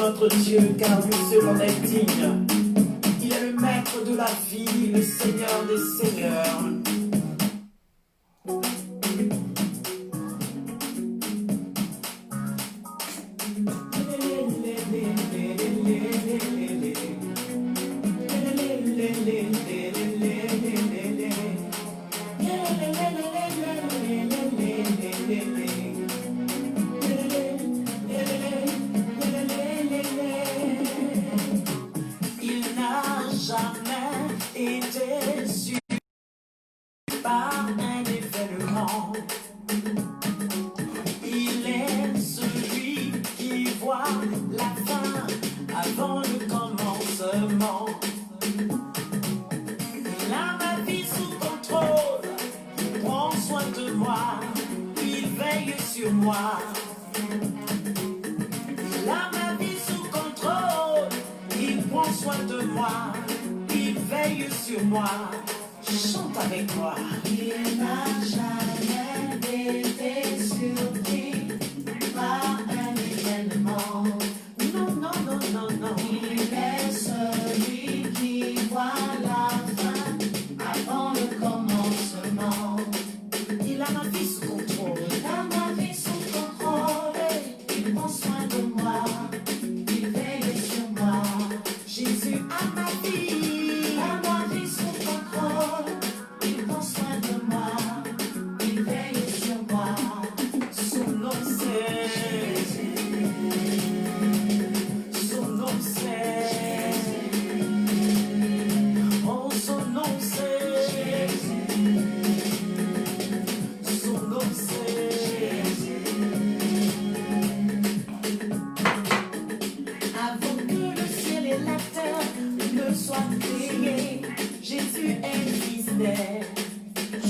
Notre Dieu, car lui seul en est digne. Il est le maître de la vie, le Seigneur des seigneurs.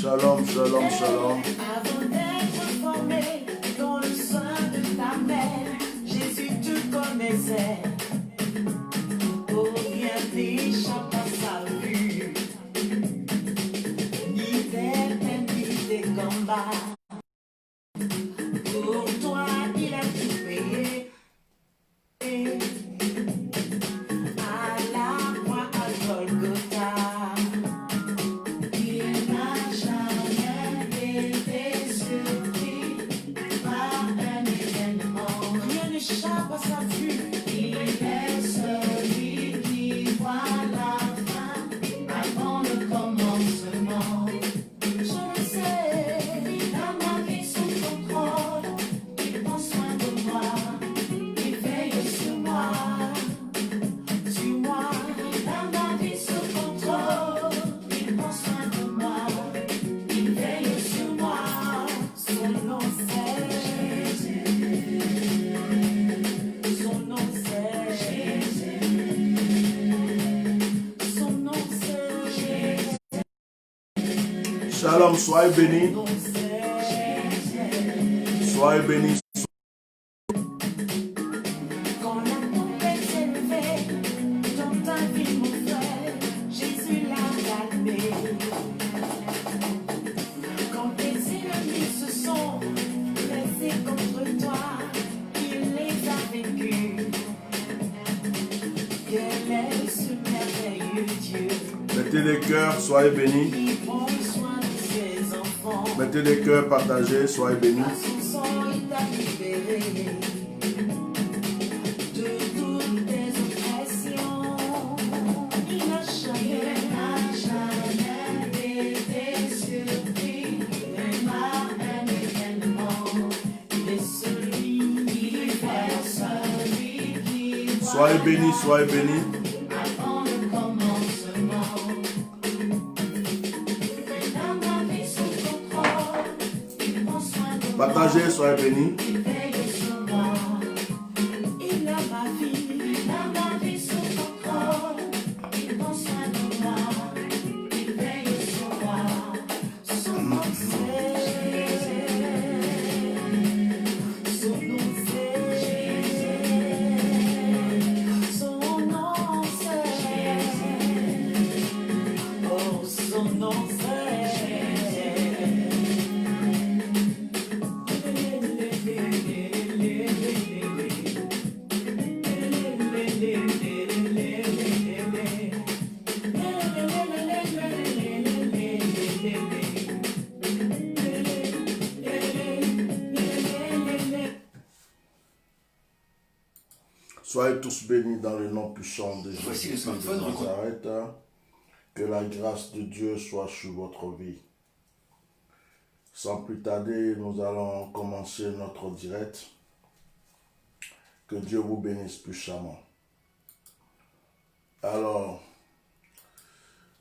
Shalom, shalom, shalom. Avant d'être formé dans le sein de ta mère, Jésus te connaissait. Oh, rien n'échappe à sa vue, ni tes peines, ni tes combats. Pour toi, il a tout payé. À la croix à Golgotha. Shalom, soyez bénis. Soyez bénis. Quand la tempête s'est levée dans ta vie, mon frère, Jésus l'a calmé. Quand tes ennemis se sont dressés contre toi, il les a vaincus. Quel est ce merveilleux Dieu? Mettez les cœurs, soyez bénis. Mettez les cœurs partagés, soyez bénis. Soyez bénis, soyez bénis. Partagez, soyez bénis. Soyez tous bénis dans le nom puissant de Voici le Jésus de smartphone, Nazareth. Que la grâce de Dieu soit sur votre vie. Sans plus tarder, nous allons commencer notre direct. Que Dieu vous bénisse puissamment. Alors,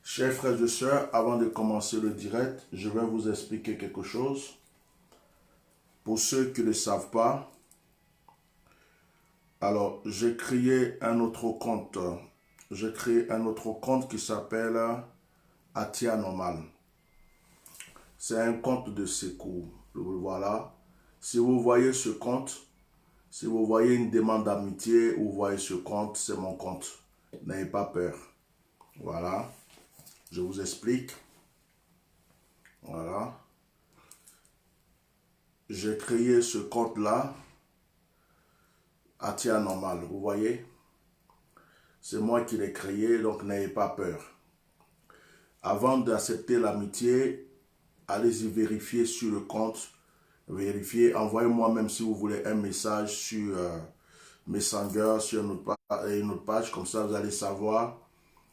chers frères et sœurs, avant de commencer le direct, je vais vous expliquer quelque chose. Pour ceux qui ne le savent pas, alors j'ai créé un autre compte. J'ai créé un autre compte qui s'appelle Atia Normal. C'est un compte de secours. Voilà. Si vous voyez ce compte, si vous voyez une demande d'amitié ou vous voyez ce compte, c'est mon compte. N'ayez pas peur. Voilà. Je vous explique. Voilà. J'ai créé ce compte-là, Atia Normal. Vous voyez? C'est moi qui l'ai créé, donc n'ayez pas peur. Avant d'accepter l'amitié, allez-y vérifier sur le compte. Vérifiez, envoyez-moi même si vous voulez un message sur Messenger, sur une autre page. Comme ça, vous allez savoir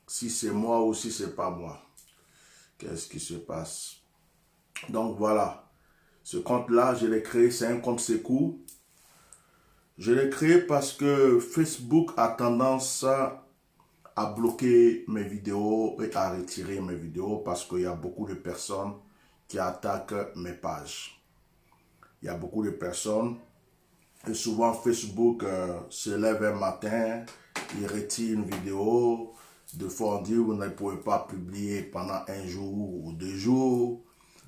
si c'est moi ou si c'est pas moi. Qu'est-ce qui se passe? Donc voilà. Ce compte-là, je l'ai créé, c'est un compte secours. Je l'ai créé parce que Facebook a tendance à bloquer mes vidéos et à retirer mes vidéos parce qu'il y a beaucoup de personnes qui attaquent mes pages. Il y a beaucoup de personnes et souvent Facebook se lève un matin, il retire une vidéo. Deux fois on dit vous ne pouvez pas publier pendant un jour ou 2 jours.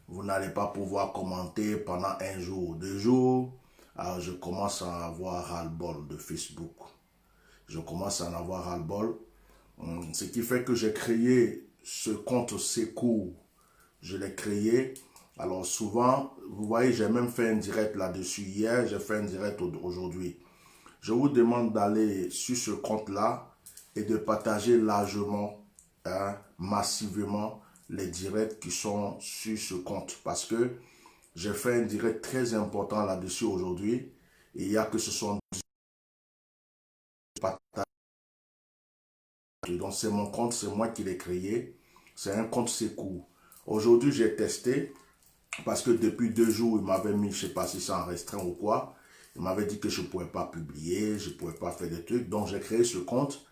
Vous n'allez pas pouvoir commenter pendant un jour ou 2 jours. Alors je commence à en avoir ras-le-bol de Facebook. Je commence à en avoir ras-le-bol. Ce qui fait que j'ai créé ce compte secours. Je l'ai créé. Alors souvent, vous voyez, j'ai même fait un direct là-dessus hier. J'ai fait un direct aujourd'hui. Je vous demande d'aller sur ce compte-là et de partager largement, massivement, les directs qui sont sur ce compte. Parce que j'ai fait un direct très important là-dessus aujourd'hui. Et il y a que ce sont partagés. Donc c'est mon compte, c'est moi qui l'ai créé. C'est un compte secours. Aujourd'hui, j'ai testé parce que depuis 2 jours, il m'avait mis, je ne sais pas si c'est en restreint ou quoi. Il m'avait dit que je ne pouvais pas publier, je ne pouvais pas faire des trucs. Donc j'ai créé ce compte.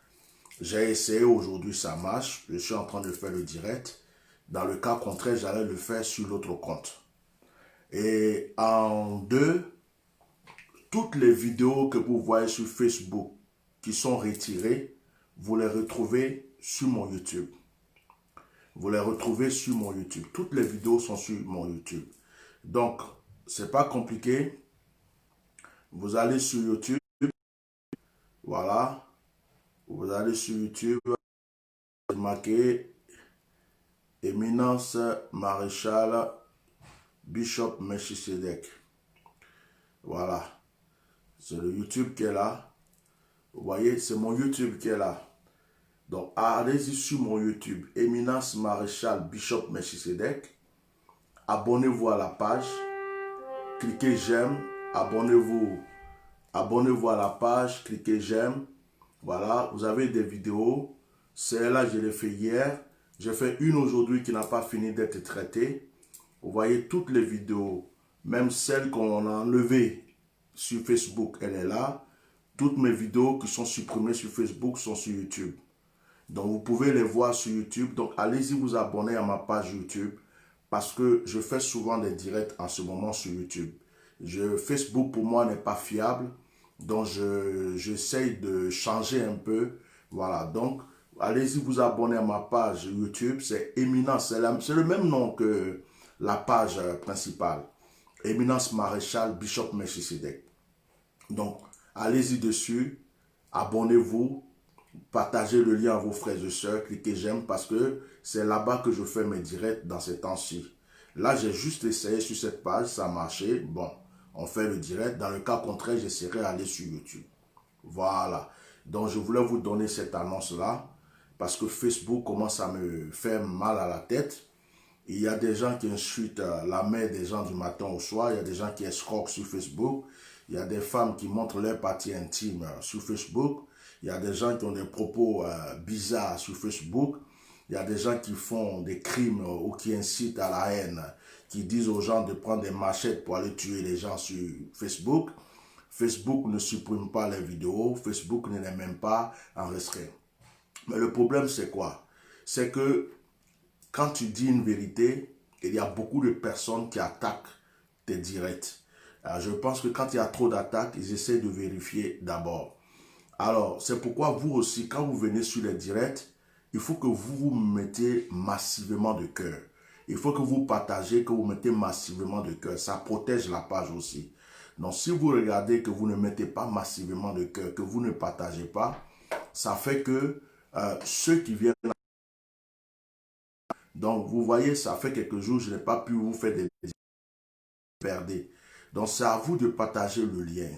J'ai essayé aujourd'hui, ça marche. Je suis en train de faire le direct. Dans le cas contraire, j'allais le faire sur l'autre compte. Et en 2, toutes les vidéos que vous voyez sur Facebook qui sont retirées, vous les retrouvez sur mon YouTube. Vous les retrouvez sur mon YouTube. Toutes les vidéos sont sur mon YouTube. Donc, c'est pas compliqué. Vous allez sur YouTube. Voilà. Vous allez sur YouTube. Marquez Éminence Maréchal Bishop Melchisedec. Voilà. C'est le YouTube qui est là. Vous voyez, c'est mon YouTube qui est là. Donc, allez-y sur mon YouTube, Éminence Maréchal Bishop Melchisedec. Abonnez-vous à la page. Cliquez j'aime. Abonnez-vous. Abonnez-vous à la page. Cliquez j'aime. Voilà, vous avez des vidéos. Celle-là, je l'ai fait hier. J'ai fait une aujourd'hui qui n'a pas fini d'être traitée. Vous voyez toutes les vidéos. Même celles qu'on a enlevées sur Facebook, elle est là. Toutes mes vidéos qui sont supprimées sur Facebook sont sur YouTube. Donc, vous pouvez les voir sur YouTube. Donc, allez-y vous abonner à ma page YouTube parce que je fais souvent des directs en ce moment sur YouTube. Facebook, pour moi, n'est pas fiable. Donc, j'essaye de changer un peu. Voilà. Donc, allez-y vous abonner à ma page YouTube. C'est Éminence. C'est le même nom que la page principale. Éminence Maréchal Bishop Melchisedec. Donc, allez-y dessus. Abonnez-vous. Partagez le lien à vos frères et sœurs, cliquez j'aime parce que c'est là-bas que je fais mes directs dans ces temps-ci. Là, j'ai juste essayé sur cette page, ça a marché. Bon, on fait le direct. Dans le cas contraire, j'essaierai d'aller sur YouTube. Voilà. Donc, je voulais vous donner cette annonce-là parce que Facebook commence à me faire mal à la tête. Il y a des gens qui insultent la mère des gens du matin au soir. Il y a des gens qui escroquent sur Facebook. Il y a des femmes qui montrent leurs parties intimes sur Facebook. Il y a des gens qui ont des propos bizarres sur Facebook. Il y a des gens qui font des crimes ou qui incitent à la haine, qui disent aux gens de prendre des machettes pour aller tuer les gens sur Facebook. Facebook ne supprime pas les vidéos. Facebook ne les met pas en restreint. Mais le problème, c'est quoi? C'est que quand tu dis une vérité, il y a beaucoup de personnes qui attaquent tes directs. Alors, je pense que quand il y a trop d'attaques, ils essaient de vérifier d'abord. Alors, c'est pourquoi vous aussi, quand vous venez sur les directs, il faut que vous vous mettez massivement de cœur. Il faut que vous partagez, que vous mettez massivement de cœur. Ça protège la page aussi. Donc, si vous regardez que vous ne mettez pas massivement de cœur, que vous ne partagez pas, ça fait que ceux qui viennent... Donc, vous voyez, ça fait quelques jours, je n'ai pas pu vous faire des perdez. Donc, c'est à vous de partager le lien.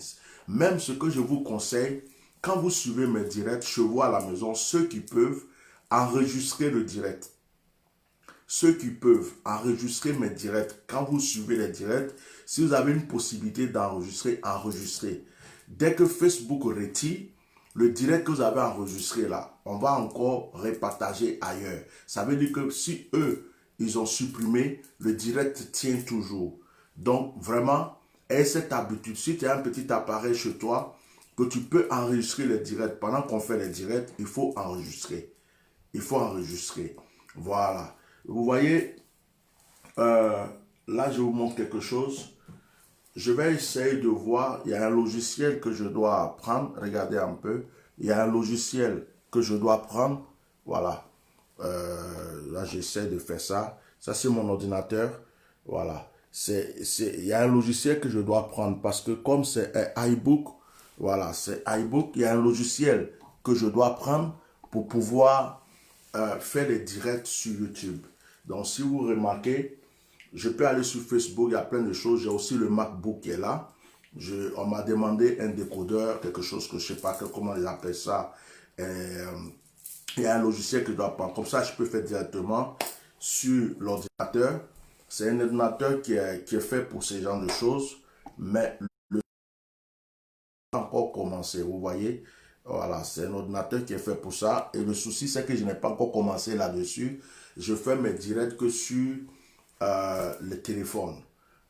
Même ce que je vous conseille, quand vous suivez mes directs, je vois à la maison, ceux qui peuvent enregistrer le direct. Ceux qui peuvent enregistrer mes directs, quand vous suivez les directs, si vous avez une possibilité d'enregistrer, enregistrez. Dès que Facebook retire, le direct que vous avez enregistré là, on va encore repartager ailleurs. Ça veut dire que si eux, ils ont supprimé, le direct tient toujours. Donc, vraiment, aie cette habitude. Si tu as un petit appareil chez toi, que tu peux enregistrer les directs. Pendant qu'on fait les directs, il faut enregistrer. Il faut enregistrer. Voilà. Vous voyez, là, je vous montre quelque chose. Je vais essayer de voir. Il y a un logiciel que je dois prendre. Regardez un peu. Il y a un logiciel que je dois prendre. Voilà. Là, j'essaie de faire ça. Ça, c'est mon ordinateur. Voilà. Il y a un logiciel que je dois prendre parce que comme c'est un iBook, voilà, c'est iBook, il y a un logiciel que je dois prendre pour pouvoir faire les directs sur YouTube. Donc, si vous remarquez, je peux aller sur Facebook, il y a plein de choses. J'ai aussi le MacBook qui est là. On m'a demandé un décodeur, quelque chose que je ne sais pas comment ils appellent ça. Il y a un logiciel que je dois prendre. Comme ça, je peux faire directement sur l'ordinateur. C'est un ordinateur qui est fait pour ce genre de choses, mais le n'a pas encore commencé, vous voyez. Voilà, c'est un ordinateur qui est fait pour ça. Et le souci, c'est que je n'ai pas encore commencé là-dessus. Je fais mes directs que sur le téléphone.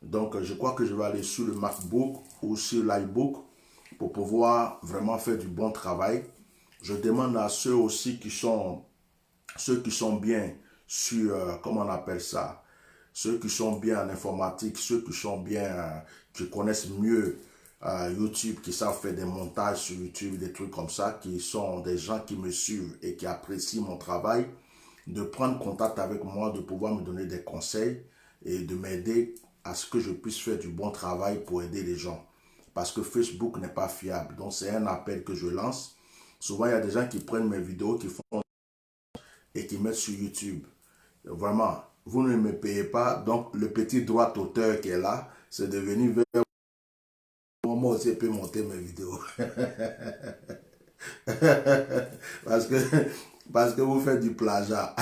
Donc, je crois que je vais aller sur le MacBook ou sur l'iBook pour pouvoir vraiment faire du bon travail. Je demande à ceux aussi qui sont bien sur, comment on appelle ça, ceux qui sont bien en informatique, ceux qui sont bien, qui connaissent mieux YouTube, qui savent faire des montages sur YouTube, des trucs comme ça, qui sont des gens qui me suivent et qui apprécient mon travail, de prendre contact avec moi, de pouvoir me donner des conseils et de m'aider à ce que je puisse faire du bon travail pour aider les gens. Parce que Facebook n'est pas fiable. Donc, c'est un appel que je lance. Souvent, il y a des gens qui prennent mes vidéos, qui font et qui mettent sur YouTube. Vraiment, vous ne me payez pas. Donc, le petit droit d'auteur qui est là, c'est de venir vers moi aussi, je peux monter mes vidéos. parce que vous faites du plagiat.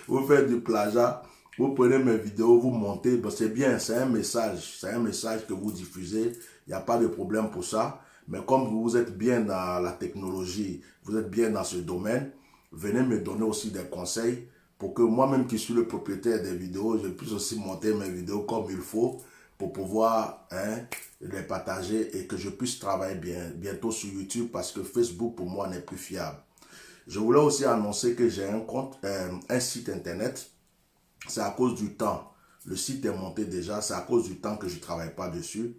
Vous faites du plagiat. Vous prenez mes vidéos, vous montez. Bon, c'est bien, c'est un message. C'est un message que vous diffusez. Il n'y a pas de problème pour ça. Mais comme vous êtes bien dans la technologie, vous êtes bien dans ce domaine, venez me donner aussi des conseils pour que moi-même qui suis le propriétaire des vidéos, je puisse aussi monter mes vidéos comme il faut pour pouvoir les partager et que je puisse travailler bientôt sur YouTube parce que Facebook pour moi n'est plus fiable. Je voulais aussi annoncer que j'ai un compte, un site internet. C'est à cause du temps. Le site est monté déjà, c'est à cause du temps que je ne travaille pas dessus.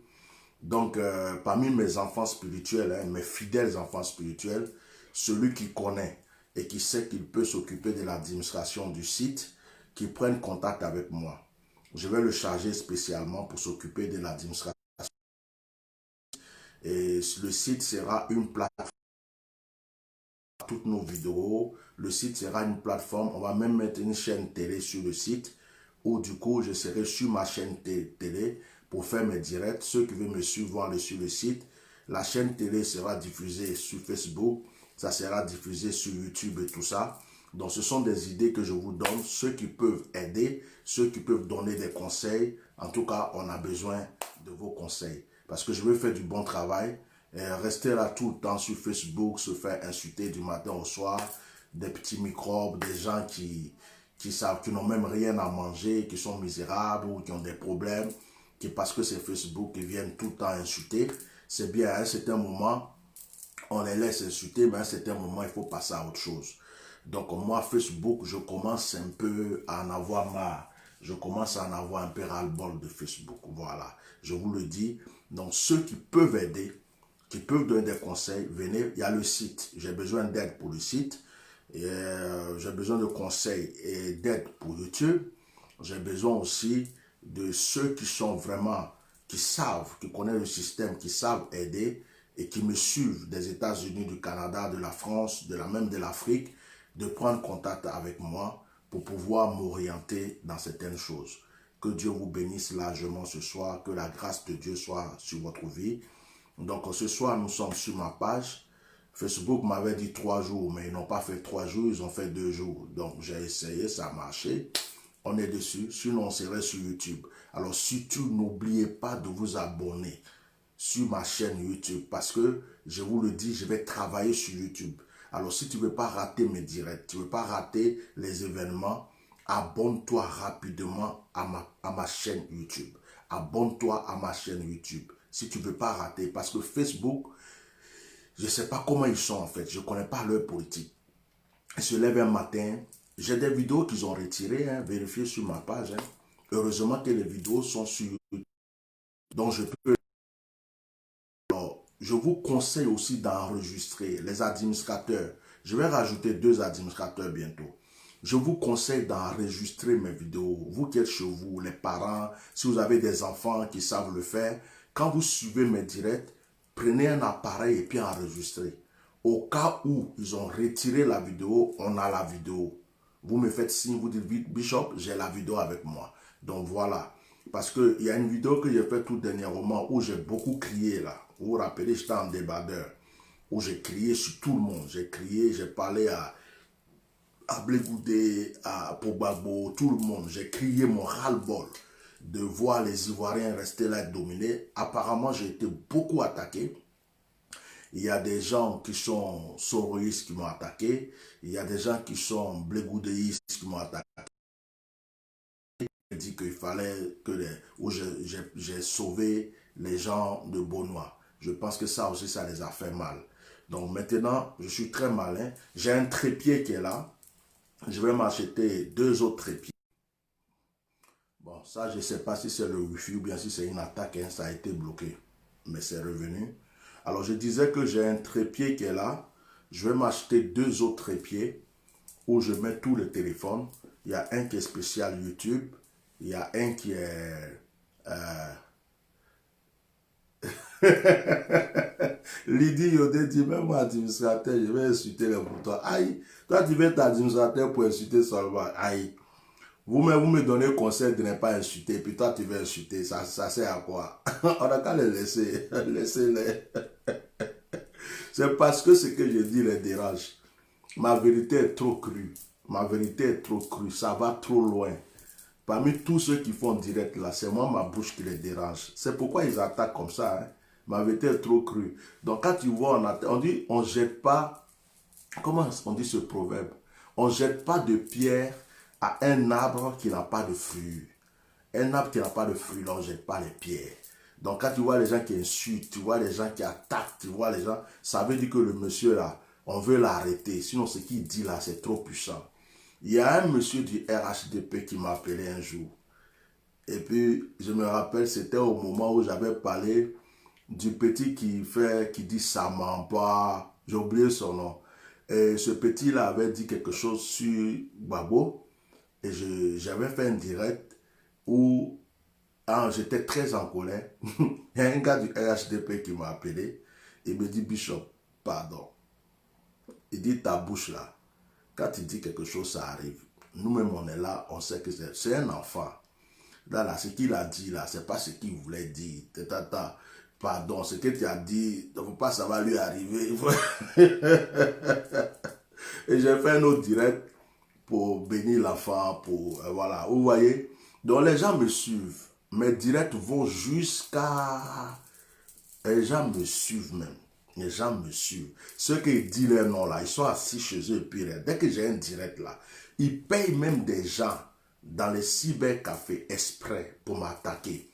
Donc, parmi mes enfants spirituels, mes fidèles enfants spirituels, celui qui connaît et qui sait qu'il peut s'occuper de l'administration du site, qui prenne contact avec moi. Je vais le charger spécialement pour s'occuper de l'administration. Et le site sera une plateforme pour toutes nos vidéos. Le site sera une plateforme. On va même mettre une chaîne télé sur le site où du coup, je serai sur ma chaîne télé pour faire mes directs. Ceux qui veulent me suivre vont aller sur le site. La chaîne télé sera diffusée sur Facebook, ça sera diffusé sur YouTube et tout ça. Donc, ce sont des idées que je vous donne, ceux qui peuvent aider, ceux qui peuvent donner des conseils. En tout cas, on a besoin de vos conseils. Parce que je veux faire du bon travail. Rester là tout le temps sur Facebook, se faire insulter du matin au soir, des petits microbes, des gens qui n'ont même rien à manger, qui sont misérables ou qui ont des problèmes, qui parce que c'est Facebook, ils viennent tout le temps insulter. C'est bien, à un certain moment, on les laisse insulter, mais à un certain moment, il faut passer à autre chose. Donc moi, Facebook, je commence un peu à en avoir marre. Je commence à en avoir un peu ras-le-bol de Facebook. Voilà, je vous le dis. Donc ceux qui peuvent aider, qui peuvent donner des conseils, venez, il y a le site. J'ai besoin d'aide pour le site. J'ai besoin de conseils et d'aide pour YouTube. J'ai besoin aussi de ceux qui sont vraiment, qui savent, qui connaissent le système, qui savent aider et qui me suivent des États-Unis, du Canada, de la France, même de l'Afrique, de prendre contact avec moi pour pouvoir m'orienter dans certaines choses. Que Dieu vous bénisse largement ce soir, que la grâce de Dieu soit sur votre vie. Donc ce soir, nous sommes sur ma page. Facebook m'avait dit 3 jours, mais ils n'ont pas fait 3 jours, ils ont fait 2 jours. Donc j'ai essayé, ça a marché. On est dessus, sinon on serait sur YouTube. Alors surtout, n'oubliez pas de vous abonner sur ma chaîne YouTube parce que, je vous le dis, je vais travailler sur YouTube. Alors si tu ne veux pas rater mes directs, tu ne veux pas rater les événements, abonne-toi rapidement à ma chaîne YouTube. Abonne-toi à ma chaîne YouTube si tu ne veux pas rater parce que Facebook, je ne sais pas comment ils sont en fait, je ne connais pas leur politique. Ils se lèvent un matin, j'ai des vidéos qu'ils ont retirées, vérifiez sur ma page. Heureusement que les vidéos sont sur YouTube, donc je peux. Alors, je vous conseille aussi d'enregistrer les administrateurs. Je vais rajouter 2 administrateurs bientôt. Je vous conseille d'enregistrer mes vidéos. Vous qui êtes chez vous, les parents, si vous avez des enfants qui savent le faire, quand vous suivez mes directs, prenez un appareil et puis enregistrez. Au cas où ils ont retiré la vidéo, on a la vidéo. Vous me faites signe, vous dites vite, Bishop, j'ai la vidéo avec moi. Donc voilà. Parce qu'il y a une vidéo que j'ai faite tout dernièrement où j'ai beaucoup crié là. Vous vous rappelez, j'étais en débardeur. Où j'ai crié sur tout le monde. J'ai crié, j'ai parlé à Blegoudé, à Pogba, tout le monde. J'ai crié mon ras-le-bol de voir les Ivoiriens rester là et dominer. Apparemment, j'ai été beaucoup attaqué. Il y a des gens qui sont soroïstes qui m'ont attaqué. Il y a des gens qui sont blégoudéistes qui m'ont attaqué. J'ai dit qu'il fallait que j'ai sauvé les gens de Beaunois. Je pense que ça aussi, ça les a fait mal. Donc maintenant, je suis très malin. J'ai un trépied qui est là. Je vais m'acheter 2 autres trépieds. Bon, ça, je ne sais pas si c'est le Wi-Fi ou bien si c'est une attaque. Ça a été bloqué. Mais c'est revenu. Alors, je disais que j'ai un trépied qui est là. Je vais m'acheter 2 autres trépieds où je mets tous les téléphones. Il y a un qui est spécial YouTube. Il y a un qui est... Lydie Yodé dit, même moi, administrateur, je vais insulter les boutons. Aïe, toi, tu veux être administrateur pour insulter seulement. Aïe. Vous me donnez conseil de ne pas insulter, puis toi, tu veux insulter. Ça sert à quoi? On n'a qu'à les laisser. Laissez-les. C'est parce que ce que je dis les dérange. Ma vérité est trop crue. Ma vérité est trop crue. Ça va trop loin. Parmi tous ceux qui font direct là, c'est moi ma bouche qui les dérange. C'est pourquoi ils attaquent comme ça. Hein. Ma vérité est trop crue. Donc quand tu vois, on dit, on ne jette pas, comment on dit ce proverbe? On ne jette pas de pierre à un arbre qui n'a pas de fruits. Un arbre qui n'a pas de fruits, là, on ne jette pas les pierres. Donc quand tu vois les gens qui insultent, tu vois les gens qui attaquent, tu vois les gens, ça veut dire que le monsieur là, on veut l'arrêter. Sinon ce qu'il dit là, c'est trop puissant. Il y a un monsieur du RHDP qui m'a appelé un jour. Et puis, je me rappelle, c'était au moment où j'avais parlé du petit qui dit Samamba. J'ai oublié son nom. Et ce petit-là avait dit quelque chose sur Babo. Et j'avais fait un direct où j'étais très en colère. Il y a un gars du RHDP qui m'a appelé. Il me dit, Bishop, pardon. Il dit, ta bouche là. Quand il dit quelque chose, ça arrive. Nous-mêmes, on est là, on sait que c'est un enfant. Là, ce qu'il a dit, là, c'est pas ce qu'il voulait dire. Pardon, ce que tu as dit, ne faut pas, ça va lui arriver. Et j'ai fait un autre direct pour bénir l'enfant, pour, voilà, vous voyez. Donc les gens me suivent. Mes directs vont jusqu'à... Les gens me suivent même. Les gens me suivent. Ceux qui disent leur nom là, ils sont assis chez eux et puis dès que j'ai un direct là, ils payent même des gens dans les cybercafés exprès pour m'attaquer.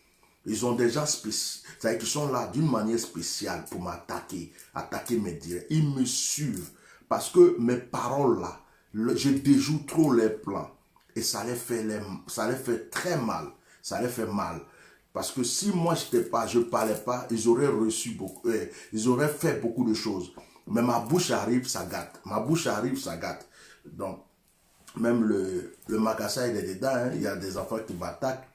Ils ont des gens spéciaux, c'est-à-dire qu'ils sont là d'une manière spéciale pour m'attaquer, attaquer mes directs. Ils me suivent parce que mes paroles là, je déjoue trop les plans et ça les fait très mal. Ça les fait mal. Parce que si moi je ne parlais pas, ils auraient reçu beaucoup, ils auraient fait beaucoup de choses. Mais ma bouche arrive, ça gâte. Ma bouche arrive, ça gâte. Donc, même le magasin, il est dedans. Hein. Il y a des enfants qui m'attaquent.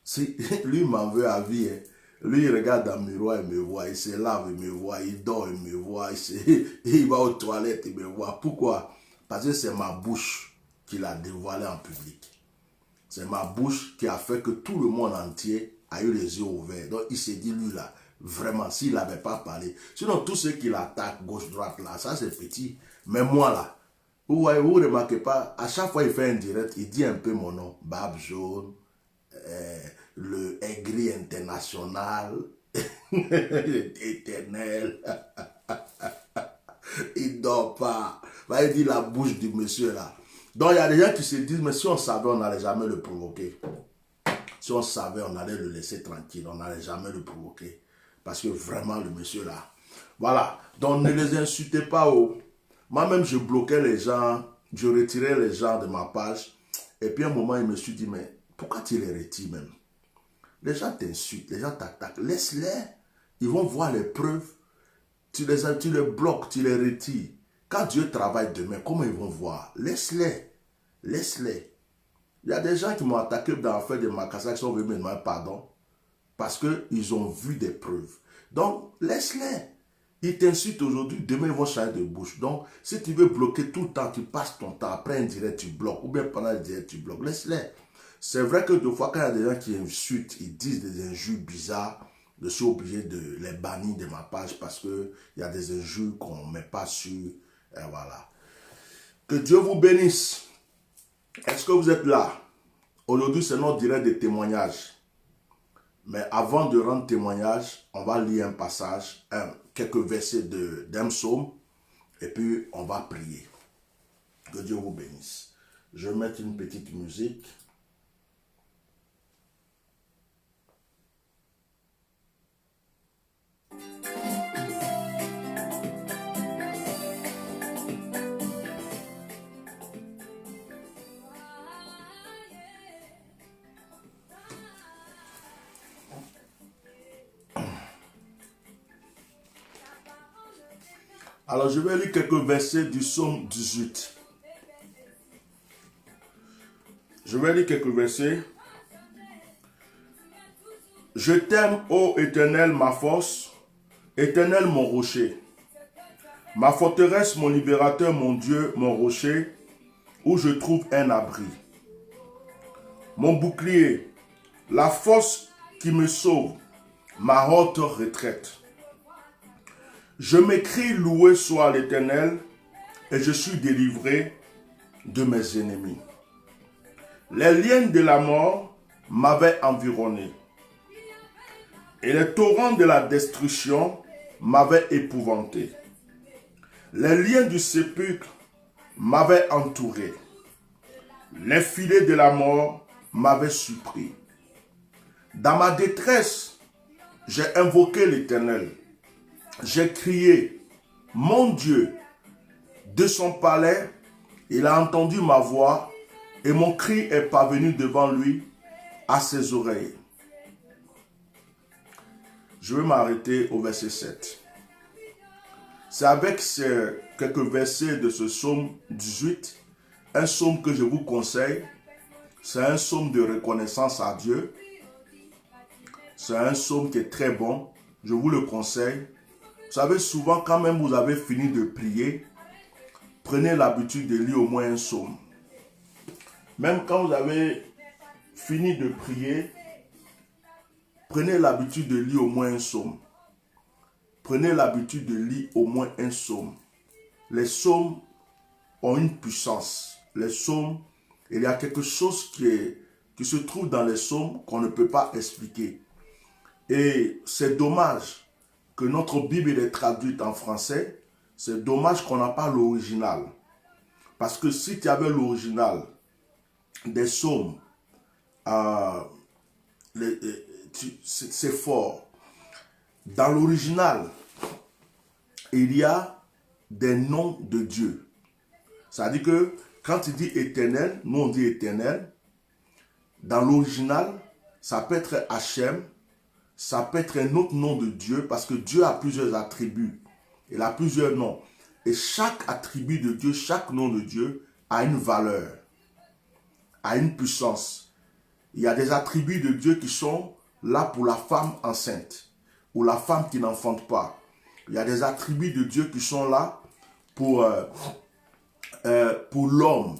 Si, lui m'en veut à vie. Hein. Lui, il regarde dans le miroir, il me voit. Il se lave, il me voit. Il dort, il me voit. Il va aux toilettes, il me voit. Pourquoi? Parce que c'est ma bouche qu'il a dévoilée en public. C'est ma bouche qui a fait que tout le monde entier a eu les yeux ouverts. Donc il s'est dit, lui là, vraiment, s'il n'avait pas parlé. Sinon, tous ceux qui l'attaquent, gauche-droite là, ça c'est petit. Mais moi là, vous voyez, vous ne remarquez pas, à chaque fois il fait un direct, il dit un peu mon nom. Barbe jaune, le aigri international, éternel. Il dort pas. Il dit la bouche du monsieur là. Donc il y a des gens qui se disent, mais si on savait, on n'allait jamais le provoquer. Si on savait, on allait le laisser tranquille, on n'allait jamais le provoquer. Parce que vraiment, le monsieur là. Voilà. Donc ne les insultez pas. Oh. Moi-même, je bloquais les gens, je retirais les gens de ma page. Et puis à un moment, il me suis dit, mais pourquoi tu les retires même? Les gens t'insultent, les gens t'attaquent. Laisse-les. Ils vont voir les preuves. Tu les bloques, tu les retires. Quand Dieu travaille demain, comment ils vont voir? Laisse-les. Laisse-les. Il y a des gens qui m'ont attaqué dans l'affaire de Makassar qui sont venus me demander pardon parce qu'ils ont vu des preuves. Donc, laisse-les. Ils t'insultent aujourd'hui, demain ils vont changer de bouche. Donc, si tu veux bloquer tout le temps, tu passes ton temps, après un direct, tu bloques, ou bien pendant un direct, tu bloques. Laisse-les. C'est vrai que des fois, quand il y a des gens qui insultent, ils disent des injures bizarres, je suis obligé de les bannir de ma page parce qu'il y a des injures qu'on ne met pas sur. Et voilà. Que Dieu vous bénisse. Est-ce que vous êtes là? Aujourd'hui, c'est notre direct de témoignage. Mais avant de rendre témoignage, on va lire un passage, quelques versets d'un psaume, et puis on va prier. Que Dieu vous bénisse. Je vais mettre une petite musique. Alors, je vais lire quelques versets du psaume 18. Je vais lire quelques versets. Je t'aime, ô Éternel, ma force, Éternel, mon rocher, ma forteresse, mon libérateur, mon Dieu, mon rocher, où je trouve un abri. Mon bouclier, la force qui me sauve, ma haute retraite. Je m'écrie, loué soit l'Éternel, et je suis délivré de mes ennemis. Les liens de la mort m'avaient environné, et les torrents de la destruction m'avaient épouvanté. Les liens du sépulcre m'avaient entouré. Les filets de la mort m'avaient surpris. Dans ma détresse, j'ai invoqué l'Éternel. J'ai crié, mon Dieu, de son palais, il a entendu ma voix et mon cri est parvenu devant lui à ses oreilles. Je vais m'arrêter au verset 7. C'est avec ces quelques versets de ce psaume 18, un psaume que je vous conseille. C'est un psaume de reconnaissance à Dieu. C'est un psaume qui est très bon. Je vous le conseille. Vous savez, souvent, quand même vous avez fini de prier, prenez l'habitude de lire au moins un psaume. Même quand vous avez fini de prier, prenez l'habitude de lire au moins un psaume. prenez l'habitude de lire au moins un psaume. Les psaumes ont une puissance. Les psaumes, il y a quelque chose qui se trouve dans les psaumes qu'on ne peut pas expliquer. Et c'est dommage que notre Bible est traduite en français. C'est dommage qu'on n'a pas l'original. Parce que si tu avais l'original des psaumes, c'est fort. Dans l'original, il y a des noms de Dieu. C'est-à-dire que quand il dit éternel, nous on dit éternel. Dans l'original, ça peut être Hachem, ça peut être un autre nom de Dieu, parce que Dieu a plusieurs attributs. Il a plusieurs noms. Et chaque attribut de Dieu, chaque nom de Dieu a une valeur, a une puissance. Il y a des attributs de Dieu qui sont là pour la femme enceinte ou la femme qui n'enfante pas. Il y a des attributs de Dieu qui sont là pour l'homme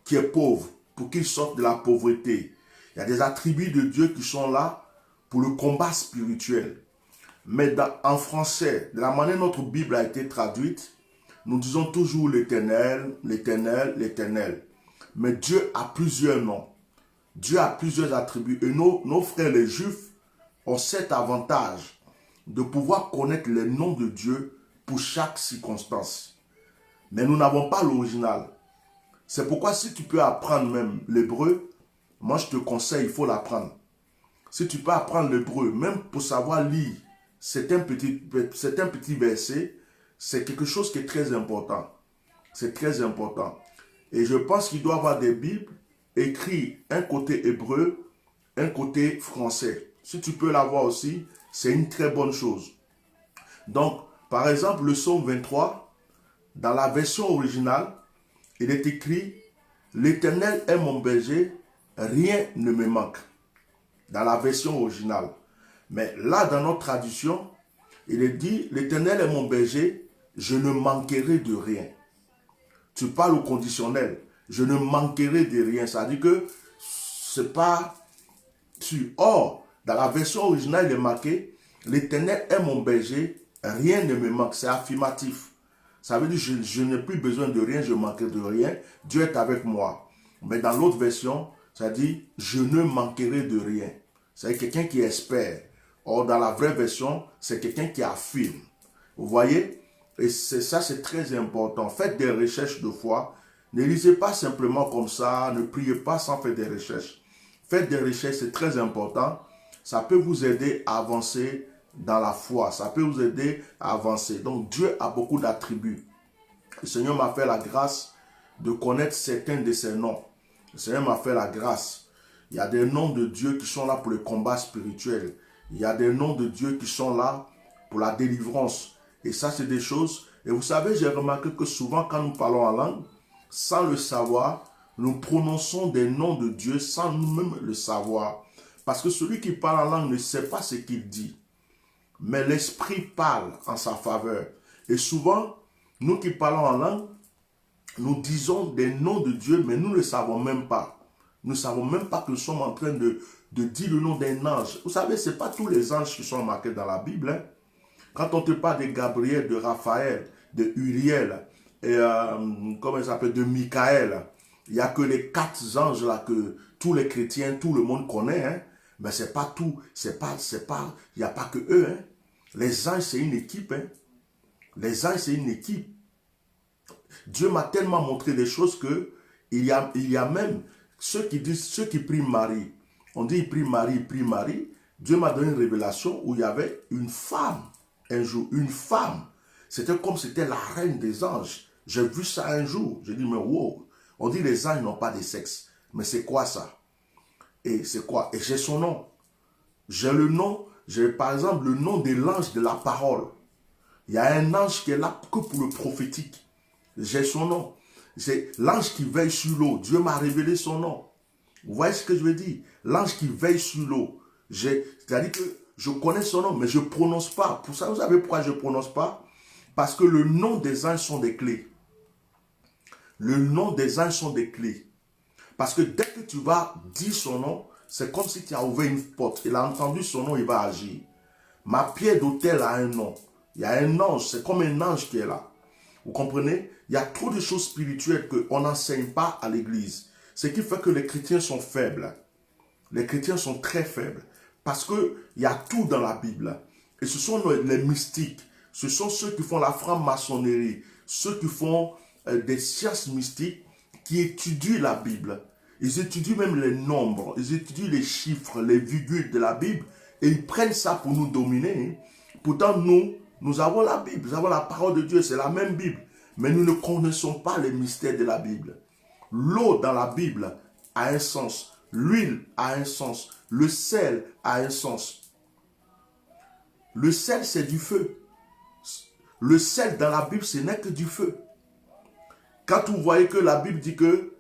qui est pauvre, pour qu'il sorte de la pauvreté. Il y a des attributs de Dieu qui sont là pour le combat spirituel. Mais en français, de la manière dont notre Bible a été traduite, nous disons toujours l'Éternel, l'Éternel, l'Éternel. Mais Dieu a plusieurs noms. Dieu a plusieurs attributs. Et nos frères les Juifs ont cet avantage de pouvoir connaître les noms de Dieu pour chaque circonstance. Mais nous n'avons pas l'original. C'est pourquoi si tu peux apprendre même l'hébreu, moi je te conseille, il faut l'apprendre. Si tu peux apprendre l'hébreu, même pour savoir lire, c'est un petit verset, c'est quelque chose qui est très important. C'est très important. Et je pense qu'il doit y avoir des Bibles écrites un côté hébreu, un côté français. Si tu peux l'avoir aussi, c'est une très bonne chose. Donc, par exemple, le psaume 23, dans la version originale, il est écrit « L'Éternel est mon berger, rien ne me manque » dans la version originale. Mais là, dans notre traduction, il est dit « L'Éternel est mon berger, je ne manquerai de rien ». Tu parles au conditionnel. Je ne manquerai de rien. Ça veut dire que c'est pas tu. Or, dans la version originale, il est marqué « L'Éternel est mon berger, rien ne me manque ». C'est affirmatif. Ça veut dire que je n'ai plus besoin de rien, je ne manquerai de rien. Dieu est avec moi. Mais dans l'autre version, ça dit « Je ne manquerai de rien ». C'est quelqu'un qui espère. Or, dans la vraie version, c'est quelqu'un qui affirme. Vous voyez? Et ça, c'est très important. Faites des recherches de foi. Ne lisez pas simplement comme ça. Ne priez pas sans faire des recherches. Faites des recherches, c'est très important. Ça peut vous aider à avancer dans la foi. Ça peut vous aider à avancer. Donc, Dieu a beaucoup d'attributs. Le Seigneur m'a fait la grâce de connaître certains de ses noms. Le Seigneur m'a fait la grâce. Il y a des noms de Dieu qui sont là pour le combat spirituel. Il y a des noms de Dieu qui sont là pour la délivrance. Et ça, c'est des choses. Et vous savez, j'ai remarqué que souvent, quand nous parlons en langue, sans le savoir, nous prononçons des noms de Dieu sans nous-mêmes le savoir. Parce que celui qui parle en langue ne sait pas ce qu'il dit. Mais l'Esprit parle en sa faveur. Et souvent, nous qui parlons en langue, nous disons des noms de Dieu, mais nous ne le savons même pas. Nous ne savons même pas que nous sommes en train de dire le nom d'un ange. Vous savez, ce n'est pas tous les anges qui sont marqués dans la Bible, hein. Quand on te parle de Gabriel, de Raphaël, de Uriel, et comment il s'appelle, de Michael, il n'y a que les 4 anges là que tous les chrétiens, tout le monde connaît, hein. Mais c'est pas tout, il n'y a pas que eux, hein. Les anges, c'est une équipe, hein. Les anges, c'est une équipe. Dieu m'a tellement montré des choses que il y a même ceux qui prient Marie. On dit il prie Marie. Dieu m'a donné une révélation où il y avait une femme. Un jour, une femme, c'était comme c'était la reine des anges. J'ai vu ça un jour. J'ai dit, mais wow, on dit les anges n'ont pas de sexe. Mais c'est quoi ça? Et c'est quoi? Et j'ai son nom. J'ai le nom, j'ai par exemple le nom de l'ange de la parole. Il y a un ange qui est là que pour le prophétique. J'ai son nom. C'est l'ange qui veille sur l'eau. Dieu m'a révélé son nom. Vous voyez ce que je veux dire? L'ange qui veille sur l'eau. C'est-à-dire que je connais son nom, mais je ne prononce pas. Pour ça, vous savez pourquoi je ne prononce pas? Parce que le nom des anges sont des clés. Le nom des anges sont des clés. Parce que dès que tu vas dire son nom, c'est comme si tu as ouvert une porte. Il a entendu son nom, il va agir. Ma pierre d'autel a un nom. Il y a un ange, c'est comme un ange qui est là. Vous comprenez? Il y a trop de choses spirituelles qu'on n'enseigne pas à l'église. Ce qui fait que les chrétiens sont faibles. Les chrétiens sont très faibles. Parce qu'il y a tout dans la Bible. Et ce sont les mystiques. Ce sont ceux qui font la franc-maçonnerie. Ceux qui font des sciences mystiques qui étudient la Bible. Ils étudient même les nombres. Ils étudient les chiffres, les virgules de la Bible. Et ils prennent ça pour nous dominer. Pourtant, nous avons la Bible. Nous avons la parole de Dieu. C'est la même Bible. Mais nous ne connaissons pas les mystères de la Bible. L'eau dans la Bible a un sens. L'huile a un sens. Le sel a un sens. Le sel, c'est du feu. Le sel dans la Bible, ce n'est que du feu. Quand vous voyez que la Bible dit que